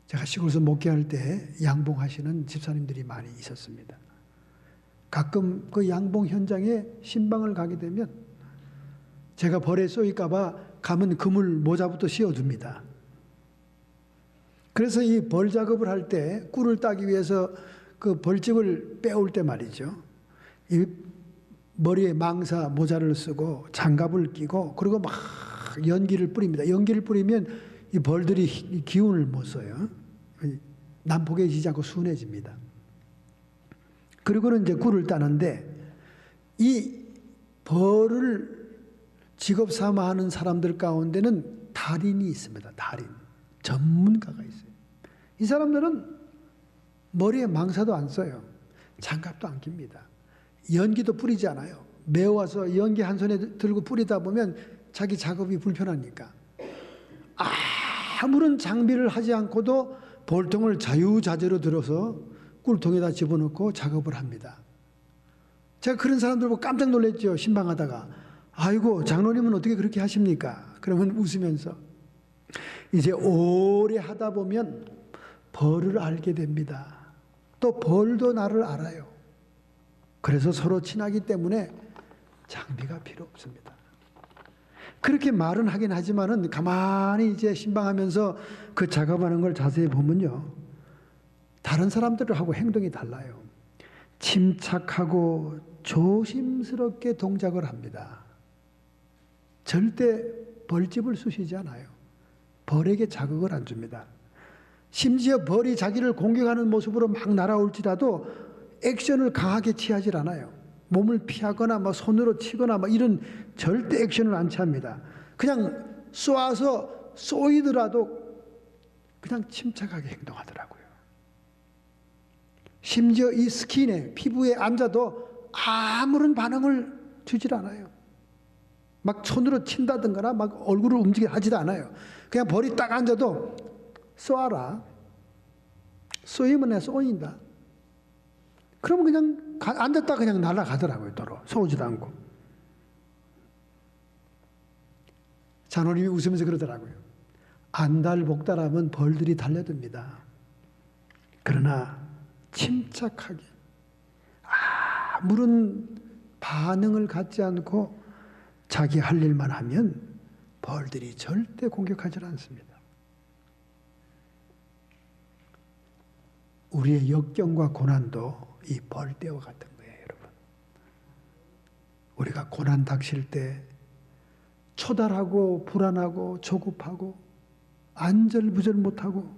제가 시골에서 목회할 때 양봉하시는 집사님들이 많이 있었습니다. 가끔 그 양봉 현장에 신방을 가게 되면 제가 벌에 쏘일까 봐 가면 그물 모자부터 씌워줍니다. 그래서 이 벌 작업을 할 때 꿀을 따기 위해서 그 벌집을 빼올 때 말이죠. 이 머리에 망사 모자를 쓰고 장갑을 끼고 그리고 막 연기를 뿌립니다. 연기를 뿌리면 이 벌들이 기운을 못 써요. 난폭해지지 않고 순해집니다. 그리고는 이제 꿀을 따는데 이 벌을 직업 삼아 하는 사람들 가운데는 달인이 있습니다. 달인. 전문가가 있어요. 이 사람들은 머리에 망사도 안 써요. 장갑도 안 낍니다. 연기도 뿌리지 않아요. 매워서 연기 한 손에 들고 뿌리다 보면 자기 작업이 불편하니까 아무런 장비를 하지 않고도 볼통을 자유자재로 들어서 꿀통에다 집어넣고 작업을 합니다. 제가 그런 사람들 보고 깜짝 놀랐죠. 신방하다가. 아이고, 장로님은 어떻게 그렇게 하십니까? 그러면 웃으면서 이제 오래 하다 보면 벌을 알게 됩니다. 또 벌도 나를 알아요. 그래서 서로 친하기 때문에 장비가 필요 없습니다. 그렇게 말은 하긴 하지만은 가만히 이제 신방하면서 그 작업하는 걸 자세히 보면요. 다른 사람들하고 행동이 달라요. 침착하고 조심스럽게 동작을 합니다. 절대 벌집을 쑤시지 않아요. 벌에게 자극을 안 줍니다. 심지어 벌이 자기를 공격하는 모습으로 막 날아올지라도 액션을 강하게 취하지 않아요. 몸을 피하거나 막 손으로 치거나 막 이런 절대 액션을 안 취합니다. 그냥 쏘아서 쏘이더라도 그냥 침착하게 행동하더라고요. 심지어 이 스킨에 피부에 앉아도 아무런 반응을 주질 않아요. 막 손으로 친다든가 막 얼굴을 움직이게 하지도 않아요. 그냥 벌이 딱 앉아도 쏘아라. 쏘이면 내가 쏘인다. 그러면 그냥 앉았다 그냥 날아가더라고요. 도로 쏘지도 않고. 장로님이 웃으면서 그러더라고요. 안달복달하면 벌들이 달려듭니다. 그러나 침착하게 아무런 반응을 갖지 않고 자기 할 일만 하면 벌들이 절대 공격하지 않습니다. 우리의 역경과 고난도 이 벌떼와 같은 거예요, 여러분. 우리가 고난 닥칠 때 초달하고 불안하고 조급하고 안절부절 못하고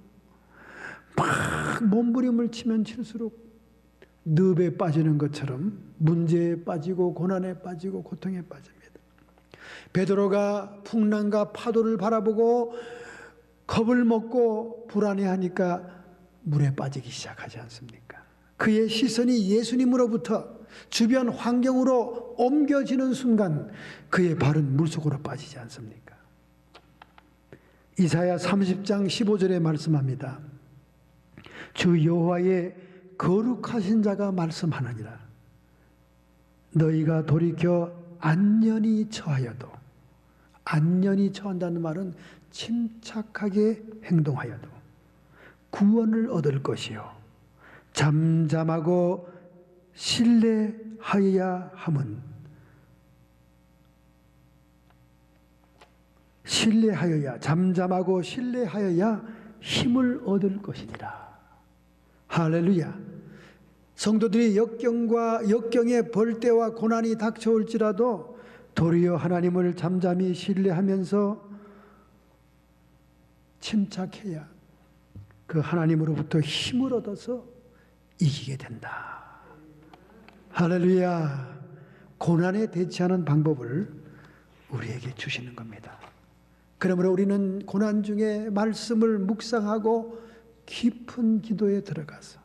막 몸부림을 치면 칠수록 늪에 빠지는 것처럼 문제에 빠지고 고난에 빠지고 고통에 빠집니다. 베드로가 풍랑과 파도를 바라보고 겁을 먹고 불안해하니까 물에 빠지기 시작하지 않습니까? 그의 시선이 예수님으로부터 주변 환경으로 옮겨지는 순간 그의 발은 물속으로 빠지지 않습니까? 이사야 30장 15절에 말씀합니다. 주 여호와의 거룩하신 자가 말씀하느니라. 너희가 돌이켜 안연히 처하여도, 안연히 처한다는 말은 침착하게 행동하여도 구원을 얻을 것이요 잠잠하고 신뢰하여야 함은 잠잠하고 신뢰하여야 힘을 얻을 것이니라. 할렐루야. 성도들이 역경의 벌떼와 고난이 닥쳐올지라도 도리어 하나님을 잠잠히 신뢰하면서 침착해야 그 하나님으로부터 힘을 얻어서 이기게 된다. 할렐루야. 고난에 대처하는 방법을 우리에게 주시는 겁니다. 그러므로 우리는 고난 중에 말씀을 묵상하고 깊은 기도에 들어가서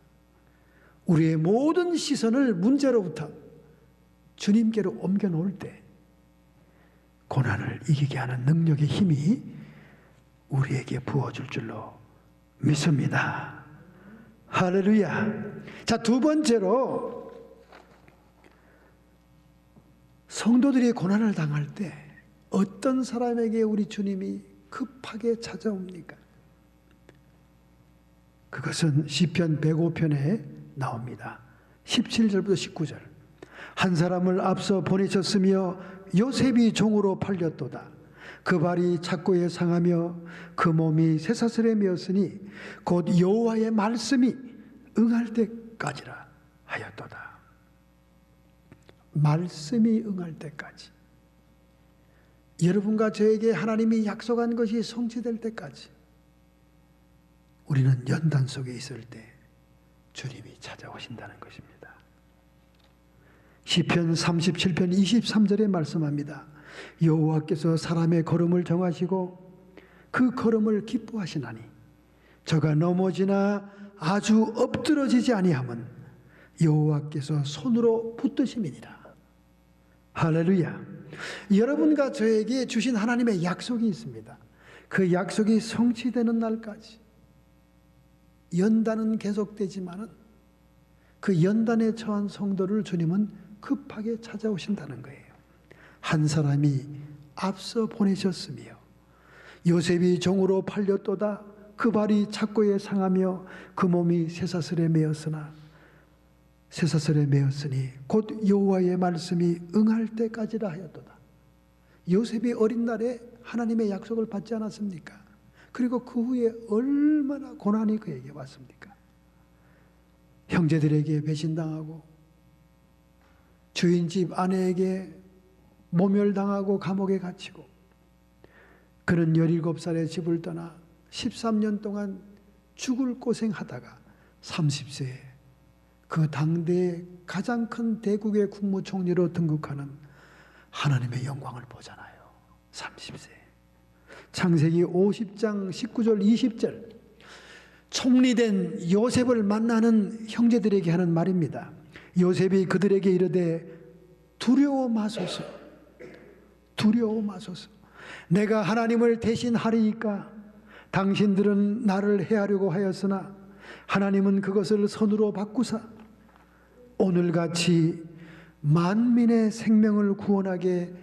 우리의 모든 시선을 문제로부터 주님께로 옮겨 놓을 때 고난을 이기게 하는 능력의 힘이 우리에게 부어줄 줄로 믿습니다. 할렐루야. 자, 두 번째로 성도들이 고난을 당할 때 어떤 사람에게 우리 주님이 급하게 찾아옵니까? 그것은 시편 105편에 나옵니다. 17절부터 19절. 한 사람을 앞서 보내셨으며 요셉이 종으로 팔렸도다. 그 발이 착고에 상하며 그 몸이 쇠사슬에 메었으니 곧 여호와의 말씀이 응할 때까지라 하였도다. 말씀이 응할 때까지. 여러분과 저에게 하나님이 약속한 것이 성취될 때까지 우리는 연단 속에 있을 때 주님이 찾아오신다는 것입니다. 시편 37편 23절에 말씀합니다. 여호와께서 사람의 걸음을 정하시고 그 걸음을 기뻐하시나니 저가 넘어지나 아주 엎드러지지 아니함은 여호와께서 손으로 붙드심이니라. 할렐루야. 여러분과 저에게 주신 하나님의 약속이 있습니다. 그 약속이 성취되는 날까지 연단은 계속되지만은 그 연단에 처한 성도를 주님은 급하게 찾아오신다는 거예요. 한 사람이 앞서 보내셨으며 요셉이 종으로 팔렸도다. 그 발이 착고에 상하며 그 몸이 쇠사슬에 메었으니 곧 여호와의 말씀이 응할 때까지라 하였도다. 요셉이 어린 날에 하나님의 약속을 받지 않았습니까? 그리고 그 후에 얼마나 고난이 그에게 왔습니까? 형제들에게 배신당하고 주인집 아내에게 모멸당하고 감옥에 갇히고 그는 17살에 집을 떠나 13년 동안 죽을 고생하다가 30세에 그 당대의 가장 큰 대국의 국무총리로 등극하는 하나님의 영광을 보잖아요. 30세. 창세기 50장 19절 20절 총리된 요셉을 만나는 형제들에게 하는 말입니다. 요셉이 그들에게 이르되 두려워 마소서, 두려워 마소서. 내가 하나님을 대신하리이까. 당신들은 나를 해하려고 하였으나 하나님은 그것을 선으로 바꾸사 오늘같이 만민의 생명을 구원하게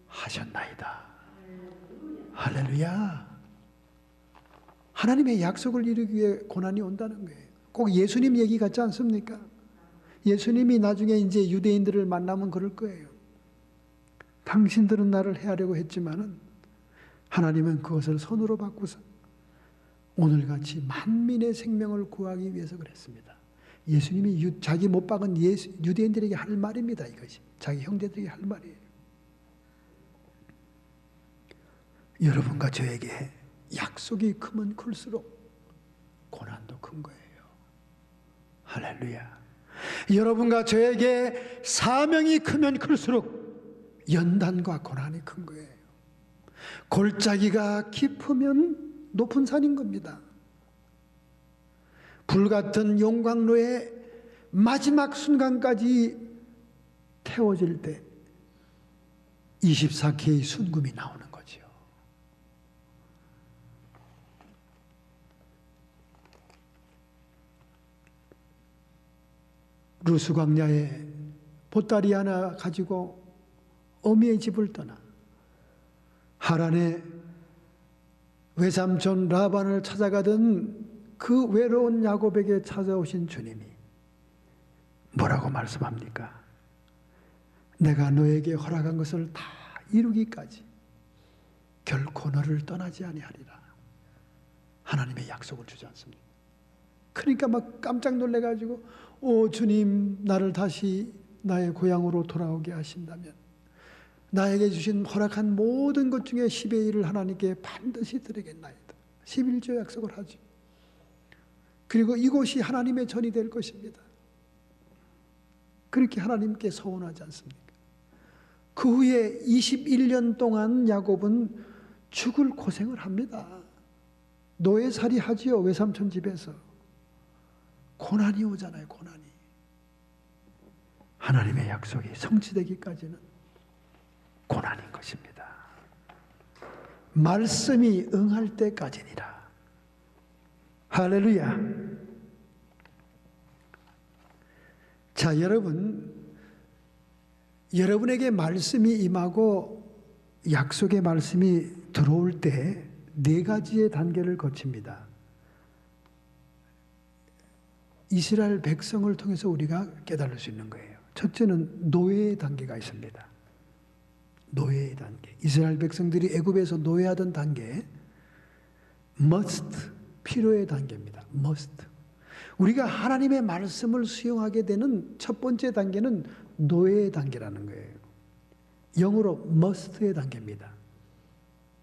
하셨나이다. 할렐루야. 하나님의 약속을 이루기 위해 고난이 온다는 거예요. 꼭 예수님 얘기 같지 않습니까? 예수님이 나중에 이제 유대인들을 만나면 그럴 거예요. 당신들은 나를 해하려고 했지만은 하나님은 그것을 선으로 바꾸사 오늘같이 만민의 생명을 구하기 위해서 그랬습니다. 예수님이 자기 못 박은 유대인들에게 할 말입니다. 이것이 자기 형제들에게 할 말이에요. 여러분과 저에게 약속이 크면 클수록 고난도 큰 거예요. 할렐루야. 여러분과 저에게 사명이 크면 클수록 연단과 고난이 큰 거예요. 골짜기가 깊으면 높은 산인 겁니다. 불같은 용광로의 마지막 순간까지 태워질 때 24K의 순금이 나오는 거죠. 루스 광야에 보따리 하나 가지고 어미의 집을 떠나 하란의 외삼촌 라반을 찾아가던 그 외로운 야곱에게 찾아오신 주님이 뭐라고 말씀합니까? 내가 너에게 허락한 것을 다 이루기까지 결코 너를 떠나지 아니하리라. 하나님의 약속을 주지 않습니까? 그러니까 막 깜짝 놀래가지고 오 주님, 나를 다시 나의 고향으로 돌아오게 하신다면 나에게 주신 허락한 모든 것 중에 10의 1을 하나님께 반드시 드리겠나이다. 11조 약속을 하죠. 그리고 이곳이 하나님의 전이 될 것입니다. 그렇게 하나님께 서원하지 않습니까? 그 후에 21년 동안 야곱은 죽을 고생을 합니다. 노예살이 하지요. 외삼촌 집에서. 고난이 오잖아요. 고난이. 하나님의 약속이 성취되기까지는 고난인 것입니다. 말씀이 응할 때까지니라. 할렐루야. 자, 여러분에게 말씀이 임하고 약속의 말씀이 들어올 때 네 가지의 단계를 거칩니다. 이스라엘 백성을 통해서 우리가 깨달을 수 있는 거예요. 첫째는 노예의 단계가 있습니다. 노예의 단계. 이스라엘 백성들이 애굽에서 노예하던 단계, must, 필요의 단계입니다. must. 우리가 하나님의 말씀을 수용하게 되는 첫 번째 단계는 노예의 단계라는 거예요. 영어로 must의 단계입니다.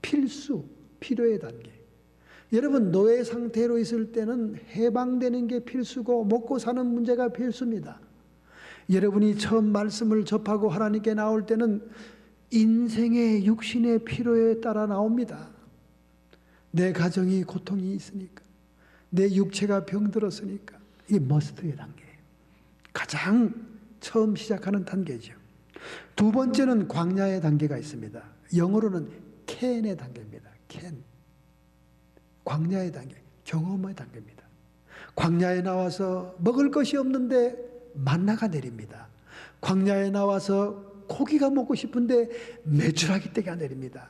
필수, 필요의 단계. 여러분, 노예 상태로 있을 때는 해방되는 게 필수고 먹고 사는 문제가 필수입니다. 여러분이 처음 말씀을 접하고 하나님께 나올 때는 인생의 육신의 필요에 따라 나옵니다. 내 가정이 고통이 있으니까, 내 육체가 병들었으니까. 이게 머스트의 단계예요. 가장 처음 시작하는 단계죠. 두 번째는 광야의 단계가 있습니다. 영어로는 캔의 단계입니다. 캔. 광야의 단계, 경험의 단계입니다. 광야에 나와서 먹을 것이 없는데 만나가 내립니다. 광야에 나와서 고기가 먹고 싶은데 메추라기 떼가 내립니다.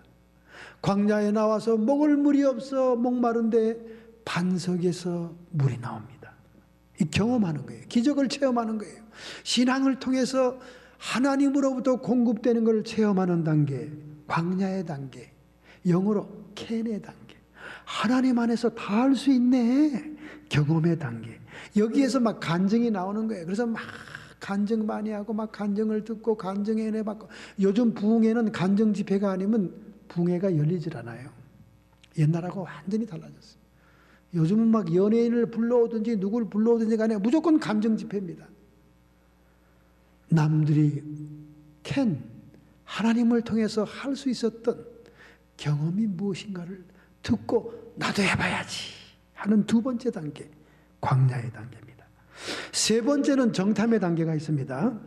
광야에 나와서 먹을 물이 없어 목마른데 반석에서 물이 나옵니다. 이 경험하는 거예요. 기적을 체험하는 거예요. 신앙을 통해서 하나님으로부터 공급되는 걸 체험하는 단계, 광야의 단계, 영어로 캔의 단계. 하나님 안에서 다 할 수 있네. 경험의 단계. 여기에서 막 간증이 나오는 거예요. 그래서 막 간증 많이 하고 막 간증을 듣고 간증에 은혜 받고. 요즘 부흥회는 간증 집회가 아니면 부흥회가 열리질 않아요. 옛날하고 완전히 달라졌어요. 요즘은 막 연예인을 불러오든지 누굴 불러오든지 간에 무조건 간증 집회입니다. 남들이 하나님을 통해서 할 수 있었던 경험이 무엇인가를 듣고 나도 해봐야지 하는 두 번째 단계, 광야의 단계입니다. 세 번째는 정탐의 단계가 있습니다.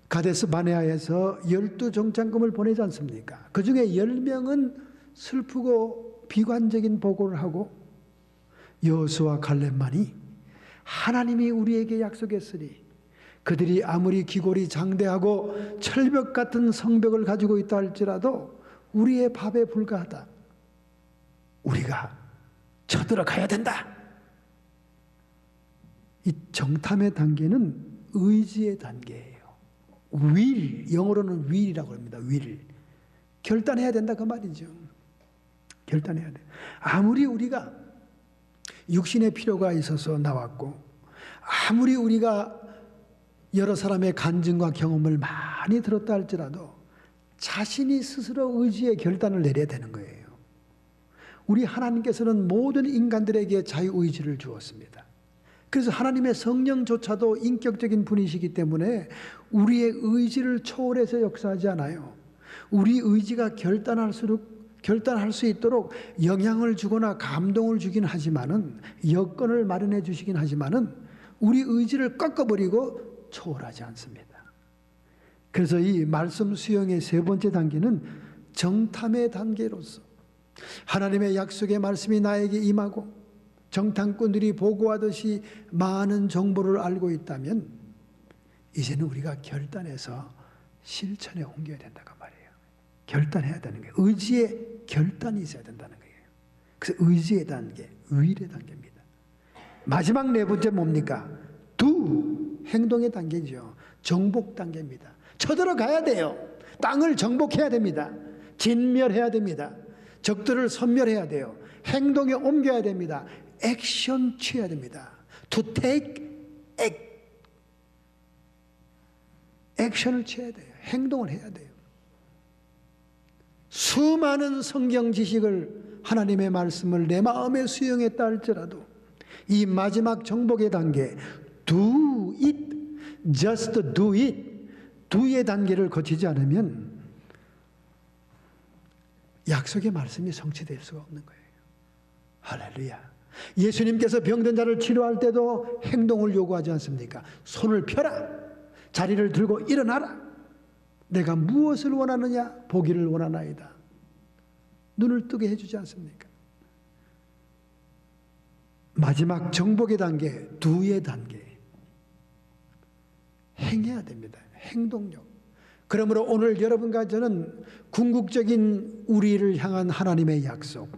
가데스 바네아에서 12정탐꾼을 보내지 않습니까? 그 중에 10명은 슬프고 비관적인 보고를 하고 여호수아와 갈렙만이 하나님이 우리에게 약속했으니 그들이 아무리 기골이 장대하고 철벽 같은 성벽을 가지고 있다 할지라도 우리의 밥에 불과하다. 우리가 쳐들어가야 된다. 이 정탐의 단계는 의지의 단계예요. will, 영어로는 will이라고 합니다. will. 결단해야 된다 그 말이죠. 결단해야 돼. 아무리 우리가 육신의 필요가 있어서 나왔고 아무리 우리가 여러 사람의 간증과 경험을 많이 들었다 할지라도 자신이 스스로 의지의 결단을 내려야 되는 거예요. 우리 하나님께서는 모든 인간들에게 자유의지를 주었습니다. 그래서 하나님의 성령조차도 인격적인 분이시기 때문에 우리의 의지를 초월해서 역사하지 않아요. 우리 의지가 결단할 수 있도록 영향을 주거나 감동을 주긴 하지만은, 여건을 마련해 주시긴 하지만은 우리 의지를 꺾어버리고 초월하지 않습니다. 그래서 이 말씀 수용의 세 번째 단계는 정탐의 단계로서 하나님의 약속의 말씀이 나에게 임하고 정탐꾼들이 보고하듯이 많은 정보를 알고 있다면 이제는 우리가 결단해서 실천에 옮겨야 된다고 말이에요. 결단해야 되는 거예요. 의지의 결단이 있어야 된다는 거예요. 그래서 의지의 단계, will의 단계입니다. 마지막 네 번째 뭡니까? do, 행동의 단계죠. 정복 단계입니다. 쳐들어가야 돼요. 땅을 정복해야 됩니다. 진멸해야 됩니다. 적들을 섬멸해야 돼요. 행동에 옮겨야 됩니다. 액션 취해야 됩니다. To take act. 액션을 취해야 돼요. 행동을 해야 돼요. 수많은 성경 지식을, 하나님의 말씀을 내 마음에 수용했다 할지라도 이 마지막 정복의 단계, do it, just do it, do의 단계를 거치지 않으면 약속의 말씀이 성취될 수가 없는 거예요. 할렐루야. 예수님께서 병든 자를 치료할 때도 행동을 요구하지 않습니까? 손을 펴라. 자리를 들고 일어나라. 내가 무엇을 원하느냐? 보기를 원하나이다. 눈을 뜨게 해주지 않습니까? 마지막 정복의 단계, do의 단계. 행해야 됩니다. 행동력. 그러므로 오늘 여러분과 저는 궁극적인 우리를 향한 하나님의 약속,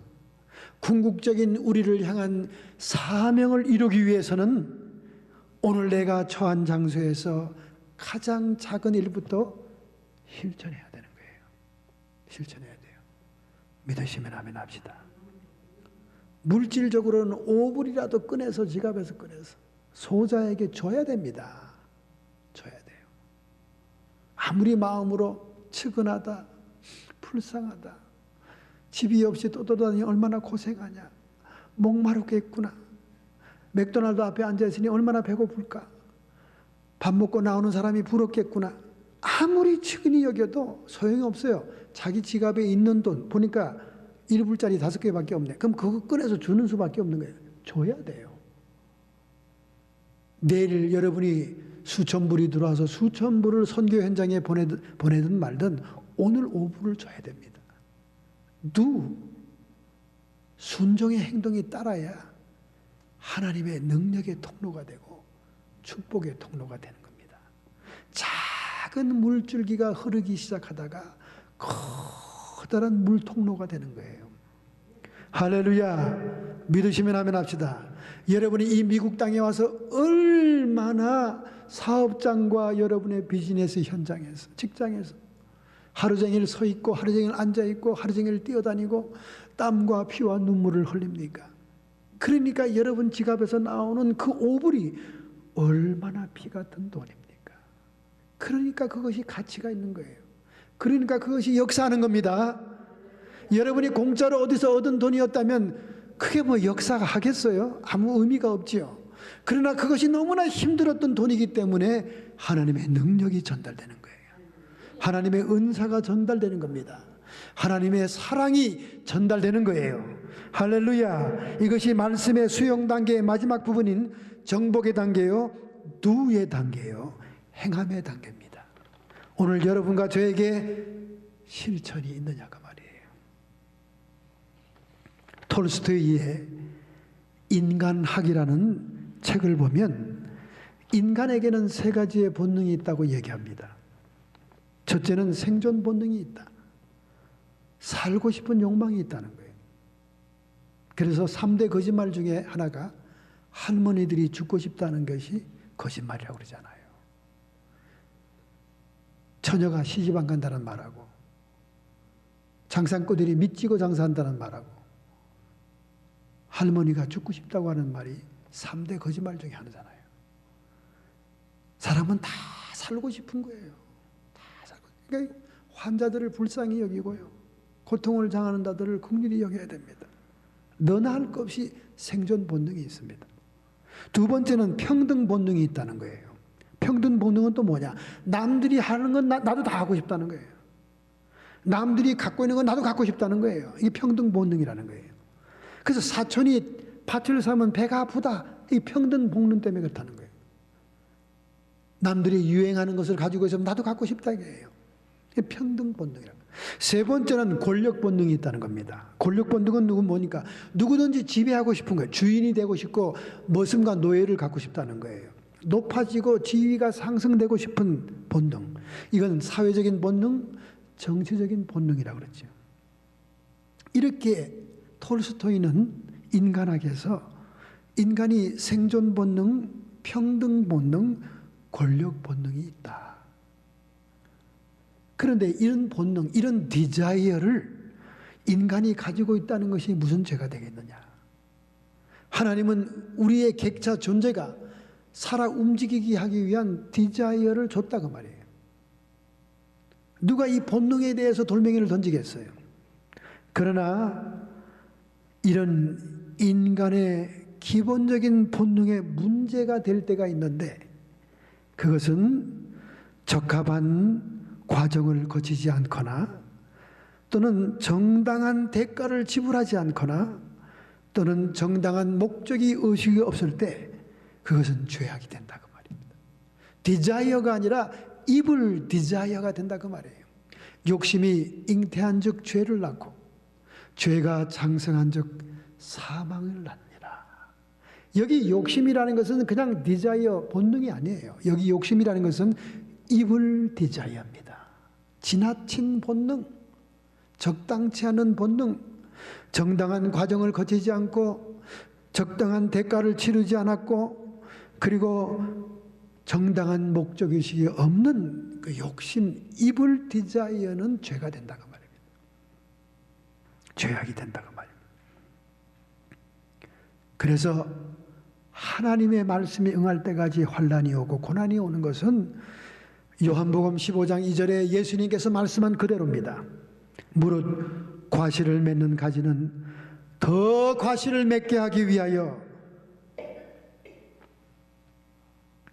궁극적인 우리를 향한 사명을 이루기 위해서는 오늘 내가 처한 장소에서 가장 작은 일부터 실천해야 되는 거예요. 실천해야 돼요. 믿으시면 아멘 합시다. 물질적으로는 5불이라도 꺼내서, 지갑에서 꺼내서 소자에게 줘야 됩니다. 줘야 돼요. 아무리 마음으로 측은하다, 불쌍하다, 집이 없이 떠돌아다니 얼마나 고생하냐, 목마르겠구나, 맥도날드 앞에 앉아있으니 얼마나 배고플까, 밥 먹고 나오는 사람이 부럽겠구나, 아무리 측은히 여겨도 소용이 없어요. 자기 지갑에 있는 돈 보니까 1불짜리 5개밖에 없네. 그럼 그거 꺼내서 주는 수밖에 없는 거예요. 줘야 돼요. 내일 여러분이 수천 불이 들어와서 수천 불을 선교 현장에 보내든 말든 오늘 5불을 줘야 됩니다. do, 순종의 행동이 따라야 하나님의 능력의 통로가 되고 축복의 통로가 되는 겁니다. 작은 물줄기가 흐르기 시작하다가 커다란 물통로가 되는 거예요. 할렐루야. 믿으시면 아멘 합시다. 여러분이 이 미국 땅에 와서 얼마나 사업장과 여러분의 비즈니스 현장에서, 직장에서 하루 종일 서 있고 하루 종일 앉아 있고 하루 종일 뛰어다니고 땀과 피와 눈물을 흘립니까? 그러니까 여러분 지갑에서 나오는 그 5불이 얼마나 피 같은 돈입니까? 그러니까 그것이 가치가 있는 거예요. 그러니까 그것이 역사하는 겁니다. 여러분이 공짜로 어디서 얻은 돈이었다면 그게 뭐 역사가 하겠어요? 아무 의미가 없지요. 그러나 그것이 너무나 힘들었던 돈이기 때문에 하나님의 능력이 전달되는 거예요. 하나님의 은사가 전달되는 겁니다. 하나님의 사랑이 전달되는 거예요. 할렐루야. 이것이 말씀의 수용 단계의 마지막 부분인 정복의 단계요, do의 단계예요. 행함의 단계입니다. 오늘 여러분과 저에게 실천이 있느냐가 말이에요. 톨스토이의 인간학이라는 책을 보면 인간에게는 세 가지의 본능이 있다고 얘기합니다. 첫째는 생존 본능이 있다. 살고 싶은 욕망이 있다는 거예요. 그래서 3대 거짓말 중에 하나가 할머니들이 죽고 싶다는 것이 거짓말이라고 그러잖아요. 처녀가 시집 안 간다는 말하고 장사꾼들이 밑지고 장사한다는 말하고 할머니가 죽고 싶다고 하는 말이 3대 거짓말 중에 하나잖아요. 사람은 다 살고 싶은 거예요. 다 살고. 그러니까 환자들을 불쌍히 여기고요. 고통을 당하는 자들을 긍휼히 여겨야 됩니다. 너나 할 것 없이 생존 본능이 있습니다. 두 번째는 평등 본능이 있다는 거예요. 평등 본능은 또 뭐냐? 남들이 하는 건 나도 다 하고 싶다는 거예요. 남들이 갖고 있는 건 나도 갖고 싶다는 거예요. 이게 평등 본능이라는 거예요. 그래서 사촌이 밭을 사면 배가 아프다. 이 평등 본능 때문에 그렇다는 거예요. 남들이 유행하는 것을 가지고 있으면 나도 갖고 싶다 이게요. 이게 평등 본능이라고. 세 번째는 권력 본능이 있다는 겁니다. 권력 본능은 뭐니까 누구든지 지배하고 싶은 거예요. 주인이 되고 싶고 머슴과 노예를 갖고 싶다는 거예요. 높아지고 지위가 상승되고 싶은 본능. 이건 사회적인 본능, 정치적인 본능이라고 그랬죠. 이렇게 톨스토이는 인간학에서 인간이 생존 본능, 평등 본능, 권력 본능이 있다. 그런데 이런 본능, 이런 디자이어를 인간이 가지고 있다는 것이 무슨 죄가 되겠느냐? 하나님은 우리의 객차 존재가 살아 움직이게 하기 위한 디자이어를 줬다고 말이에요. 누가 이 본능에 대해서 돌멩이를 던지겠어요? 그러나 이런 인간의 기본적인 본능에 문제가 될 때가 있는데 그것은 적합한 과정을 거치지 않거나 또는 정당한 대가를 지불하지 않거나 또는 정당한 목적이 의식이 없을 때 그것은 죄악이 된다 그 말입니다. 디자이어가 아니라 이블 디자이어가 된다 그 말이에요. 욕심이 잉태한 즉 죄를 낳고 죄가 장성한 즉 사망을 낳느니라. 여기 욕심이라는 것은 그냥 디자이어 본능이 아니에요. 여기 욕심이라는 것은 이블 디자이어입니다. 지나친 본능, 적당치 않은 본능, 정당한 과정을 거치지 않고 적당한 대가를 치르지 않았고 그리고 정당한 목적의식이 없는 그 욕심, 이블 디자이어는 죄가 된다고 말입니다. 죄악이 된다고 말입니다. 그래서 하나님의 말씀이 응할 때까지 환난이 오고 고난이 오는 것은 요한복음 15장 2절에 예수님께서 말씀한 그대로입니다. 무릇 과실을 맺는 가지는 더 과실을 맺게 하기 위하여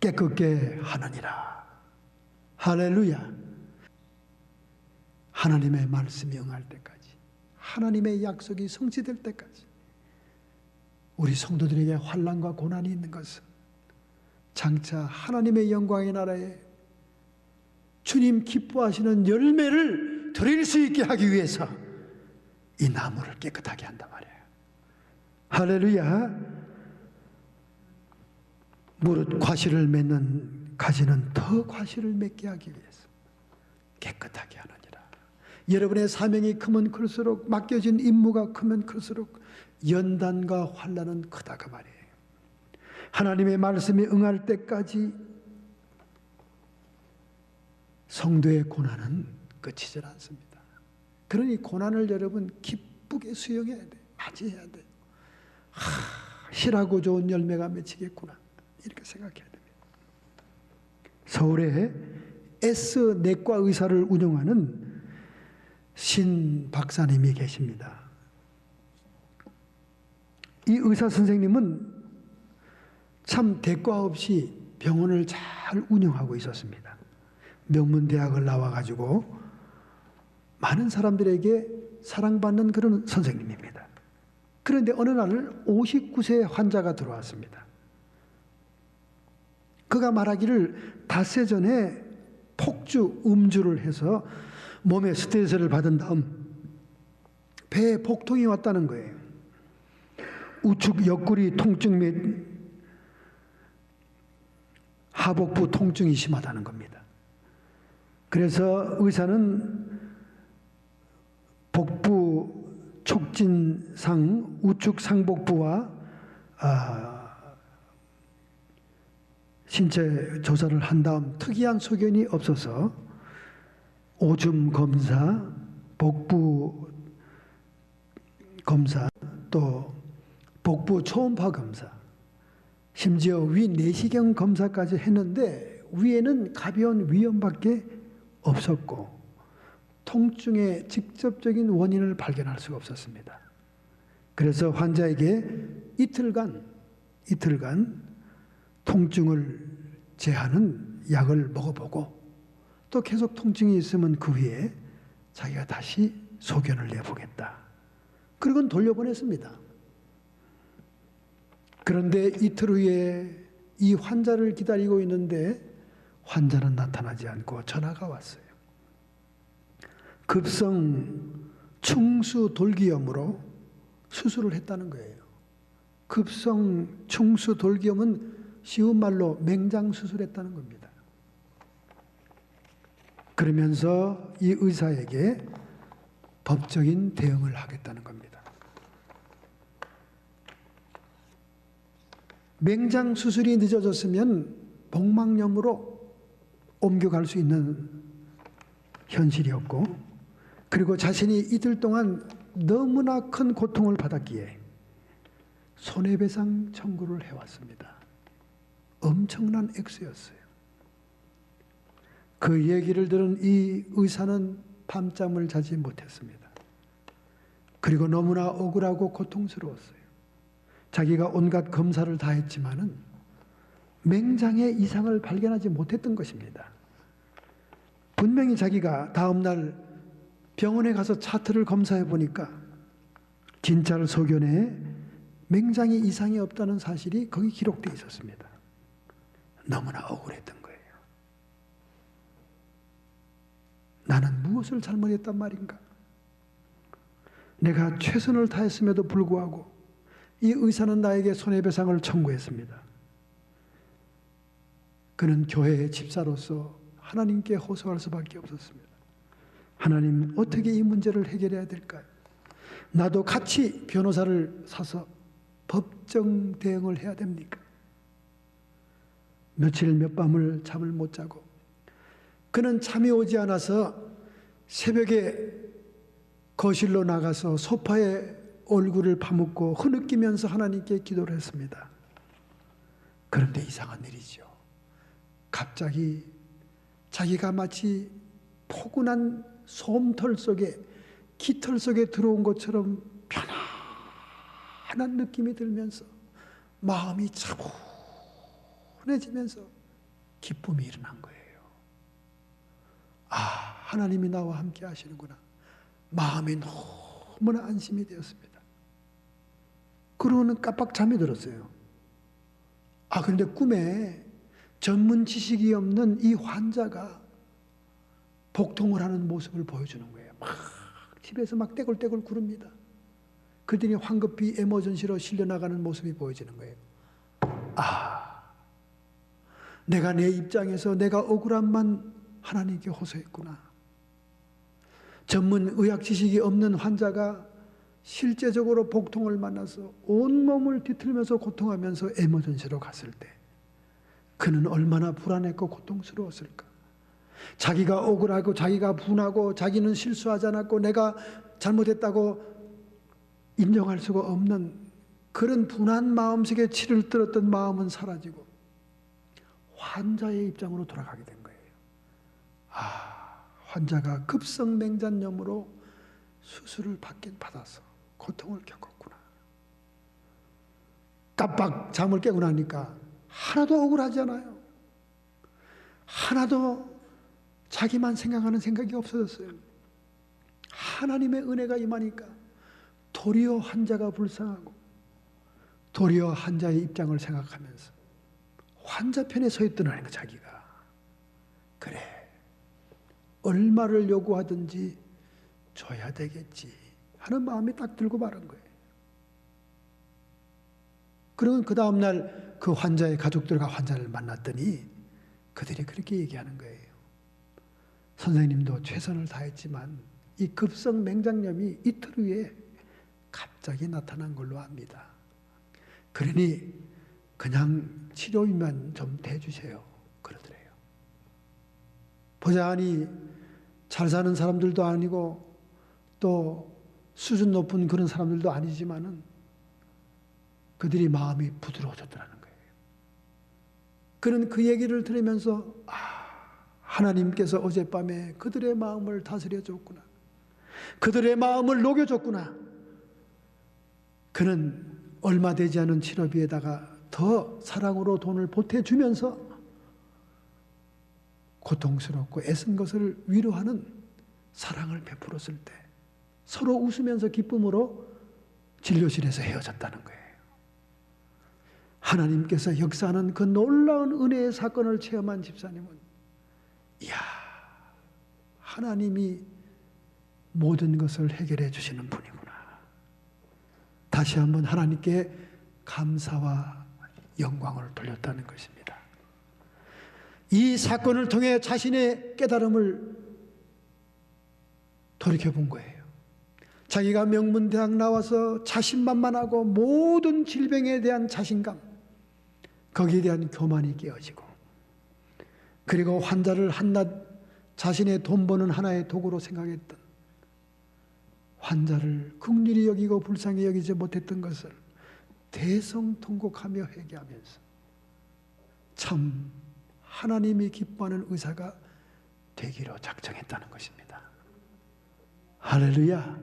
깨끗게 하느니라. 할렐루야. 하나님의 말씀이 응할 때까지, 하나님의 약속이 성취될 때까지 우리 성도들에게 환난과 고난이 있는 것은 장차 하나님의 영광의 나라에 주님 기뻐하시는 열매를 드릴 수 있게 하기 위해서 이 나무를 깨끗하게 한단 말이에요. 할렐루야. 무릇 과실을 맺는 가지는 더 과실을 맺게 하기 위해서 깨끗하게 하느니라. 여러분의 사명이 크면 클수록, 맡겨진 임무가 크면 클수록 연단과 환난은 크다 그 말이에요. 하나님의 말씀이 응할 때까지 성도의 고난은 끝이질 않습니다. 그러니 고난을 여러분 기쁘게 수용해야 돼. 맞이해야 돼. 실하고 좋은 열매가 맺히겠구나. 이렇게 생각해야 됩니다. 서울에 S 내과 의사를 운영하는 신 박사님이 계십니다. 이 의사 선생님은 참 대과 없이 병원을 잘 운영하고 있었습니다. 명문대학을 나와가지고 많은 사람들에게 사랑받는 그런 선생님입니다. 그런데 어느 날 59세 환자가 들어왔습니다. 그가 말하기를 닷새 전에 폭주, 음주를 해서 몸에 스트레스를 받은 다음 배에 복통이 왔다는 거예요. 우측 옆구리 통증 및 하복부 통증이 심하다는 겁니다. 그래서 의사는 복부 촉진상 우측 상복부와 신체 조사를 한 다음 특이한 소견이 없어서 오줌 검사, 복부 검사, 또 복부 초음파 검사, 심지어 위 내시경 검사까지 했는데 위에는 가벼운 위염밖에 없었고 통증의 직접적인 원인을 발견할 수가 없었습니다. 그래서 환자에게 이틀간 통증을 제하는 약을 먹어보고 또 계속 통증이 있으면 그 후에 자기가 다시 소견을 내보겠다. 그리고 돌려보냈습니다. 그런데 이틀 후에 이 환자를 기다리고 있는데 환자는 나타나지 않고 전화가 왔어요. 급성 충수돌기염으로 수술을 했다는 거예요. 급성 충수돌기염은 쉬운 말로 맹장수술했다는 겁니다. 그러면서 이 의사에게 법적인 대응을 하겠다는 겁니다. 맹장수술이 늦어졌으면 복막염으로 옮겨갈 수 있는 현실이었고, 그리고 자신이 이틀 동안 너무나 큰 고통을 받았기에 손해배상 청구를 해왔습니다. 엄청난 액수였어요. 그 얘기를 들은 이 의사는 밤잠을 자지 못했습니다. 그리고 너무나 억울하고 고통스러웠어요. 자기가 온갖 검사를 다 했지만은 맹장의 이상을 발견하지 못했던 것입니다. 분명히 자기가 다음날 병원에 가서 차트를 검사해 보니까 진찰 소견에 맹장에 이상이 없다는 사실이 거기 기록되어 있었습니다. 너무나 억울했던 거예요. 나는 무엇을 잘못했단 말인가? 내가 최선을 다했음에도 불구하고 이 의사는 나에게 손해배상을 청구했습니다. 그는 교회의 집사로서 하나님께 호소할 수밖에 없었습니다. 하나님, 어떻게 이 문제를 해결해야 될까요? 나도 같이 변호사를 사서 법정 대응을 해야 됩니까? 며칠 몇 밤을 잠을 못 자고 그는 잠이 오지 않아서 새벽에 거실로 나가서 소파에 얼굴을 파묻고 흐느끼면서 하나님께 기도를 했습니다. 그런데 이상한 일이죠. 갑자기 자기가 마치 포근한 솜털 속에, 깃털 속에 들어온 것처럼 편안한 느낌이 들면서 마음이 차분해지면서 기쁨이 일어난 거예요. 아, 하나님이 나와 함께 하시는구나. 마음이 너무나 안심이 되었습니다. 그러고는 깜빡 잠이 들었어요. 그런데 꿈에 전문 지식이 없는 이 환자가 복통을 하는 모습을 보여주는 거예요. 막 집에서 막 떼굴떼굴 구릅니다. 그들이 황급히 에머전시로 실려나가는 모습이 보여지는 거예요. 내가 내 입장에서 내가 억울함만 하나님께 호소했구나. 전문 의학 지식이 없는 환자가 실제적으로 복통을 만나서 온몸을 뒤틀면서 고통하면서 에머전시로 갔을 때 그는 얼마나 불안했고 고통스러웠을까. 자기가 억울하고 자기가 분하고 자기는 실수하지 않았고 내가 잘못했다고 인정할 수가 없는 그런 분한 마음속에 치를 들었던 마음은 사라지고 환자의 입장으로 돌아가게 된 거예요. 환자가 급성 맹장염으로 수술을 받아서 고통을 겪었구나. 깜빡 잠을 깨고 나니까 하나도 억울하지 않아요. 하나도 자기만 생각하는 생각이 없어졌어요. 하나님의 은혜가 임하니까 도리어 환자가 불쌍하고 도리어 환자의 입장을 생각하면서 환자 편에 서 있더라는 거 자기가. 그래, 얼마를 요구하든지 줘야 되겠지 하는 마음이 딱 들고 말한 거예요. 그러면 그 다음날 그 환자의 가족들과 환자를 만났더니 그들이 그렇게 얘기하는 거예요. 선생님도 최선을 다했지만 이 급성 맹장염이 이틀 후에 갑자기 나타난 걸로 압니다. 그러니 그냥 치료비만 좀 대주세요. 그러더래요. 보자하니 잘 사는 사람들도 아니고 또 수준 높은 그런 사람들도 아니지만은 그들이 마음이 부드러워졌더라는 거예요. 그는 그 얘기를 들으면서 하나님께서 어젯밤에 그들의 마음을 다스려 줬구나. 그들의 마음을 녹여줬구나. 그는 얼마 되지 않은 치료비에다가 더 사랑으로 돈을 보태주면서 고통스럽고 애쓴 것을 위로하는 사랑을 베풀었을 때 서로 웃으면서 기쁨으로 진료실에서 헤어졌다는 거예요. 하나님께서 역사하는 그 놀라운 은혜의 사건을 체험한 집사님은 이야, 하나님이 모든 것을 해결해 주시는 분이구나. 다시 한번 하나님께 감사와 영광을 돌렸다는 것입니다. 이 사건을 통해 자신의 깨달음을 돌이켜본 거예요. 자기가 명문대학 나와서 자신만만하고 모든 질병에 대한 자신감, 거기에 대한 교만이 깨어지고, 그리고 환자를 한낱 자신의 돈 버는 하나의 도구로 생각했던, 환자를 긍휼히 여기고 불쌍히 여기지 못했던 것을 대성통곡하며 회개하면서 참 하나님이 기뻐하는 의사가 되기로 작정했다는 것입니다. 할렐루야.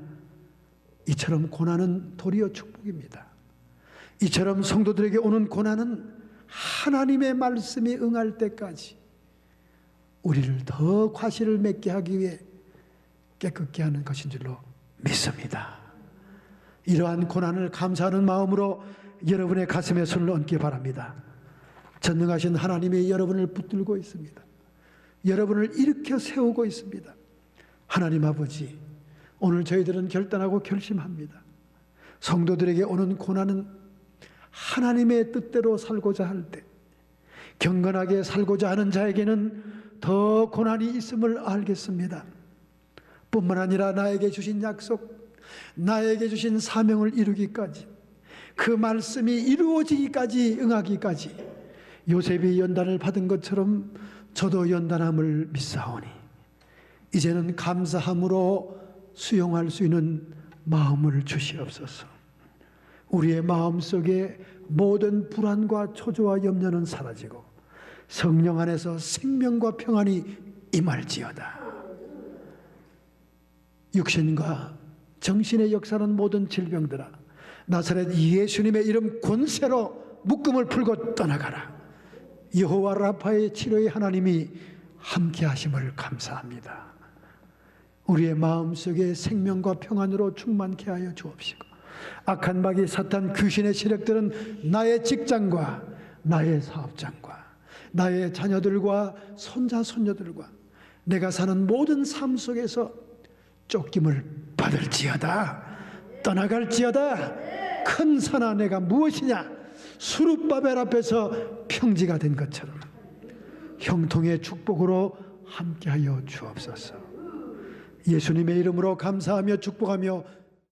이처럼 고난은 도리어 축복입니다. 이처럼 성도들에게 오는 고난은 하나님의 말씀이 응할 때까지 우리를 더 과실을 맺게 하기 위해 깨끗게 하는 것인 줄로 믿습니다. 이러한 고난을 감사하는 마음으로 여러분의 가슴에 손을 얹기 바랍니다. 전능하신 하나님이 여러분을 붙들고 있습니다. 여러분을 일으켜 세우고 있습니다. 하나님 아버지, 오늘 저희들은 결단하고 결심합니다. 성도들에게 오는 고난은 하나님의 뜻대로 살고자 할 때, 경건하게 살고자 하는 자에게는 더 고난이 있음을 알겠습니다. 뿐만 아니라 나에게 주신 약속, 나에게 주신 사명을 이루기까지, 그 말씀이 이루어지기까지, 응하기까지 요셉이 연단을 받은 것처럼 저도 연단함을 믿사오니 이제는 감사함으로 수용할 수 있는 마음을 주시옵소서. 우리의 마음속에 모든 불안과 초조와 염려는 사라지고 성령 안에서 생명과 평안이 임할지어다. 육신과 정신의 역사는 모든 질병들아, 나사렛 예수님의 이름 권세로 묶음을 풀고 떠나가라. 여호와 라파의 치료의 하나님이 함께 하심을 감사합니다. 우리의 마음속에 생명과 평안으로 충만케 하여 주옵시고, 악한 마귀 사탄 귀신의 세력들은 나의 직장과 나의 사업장과 나의 자녀들과 손자 손녀들과 내가 사는 모든 삶 속에서 쫓김을 받을지어다. 떠나갈지어다. 큰 산아 내가 무엇이냐. 수룹바벨 앞에서 평지가 된 것처럼 형통의 축복으로 함께하여 주옵소서. 예수님의 이름으로 감사하며 축복하며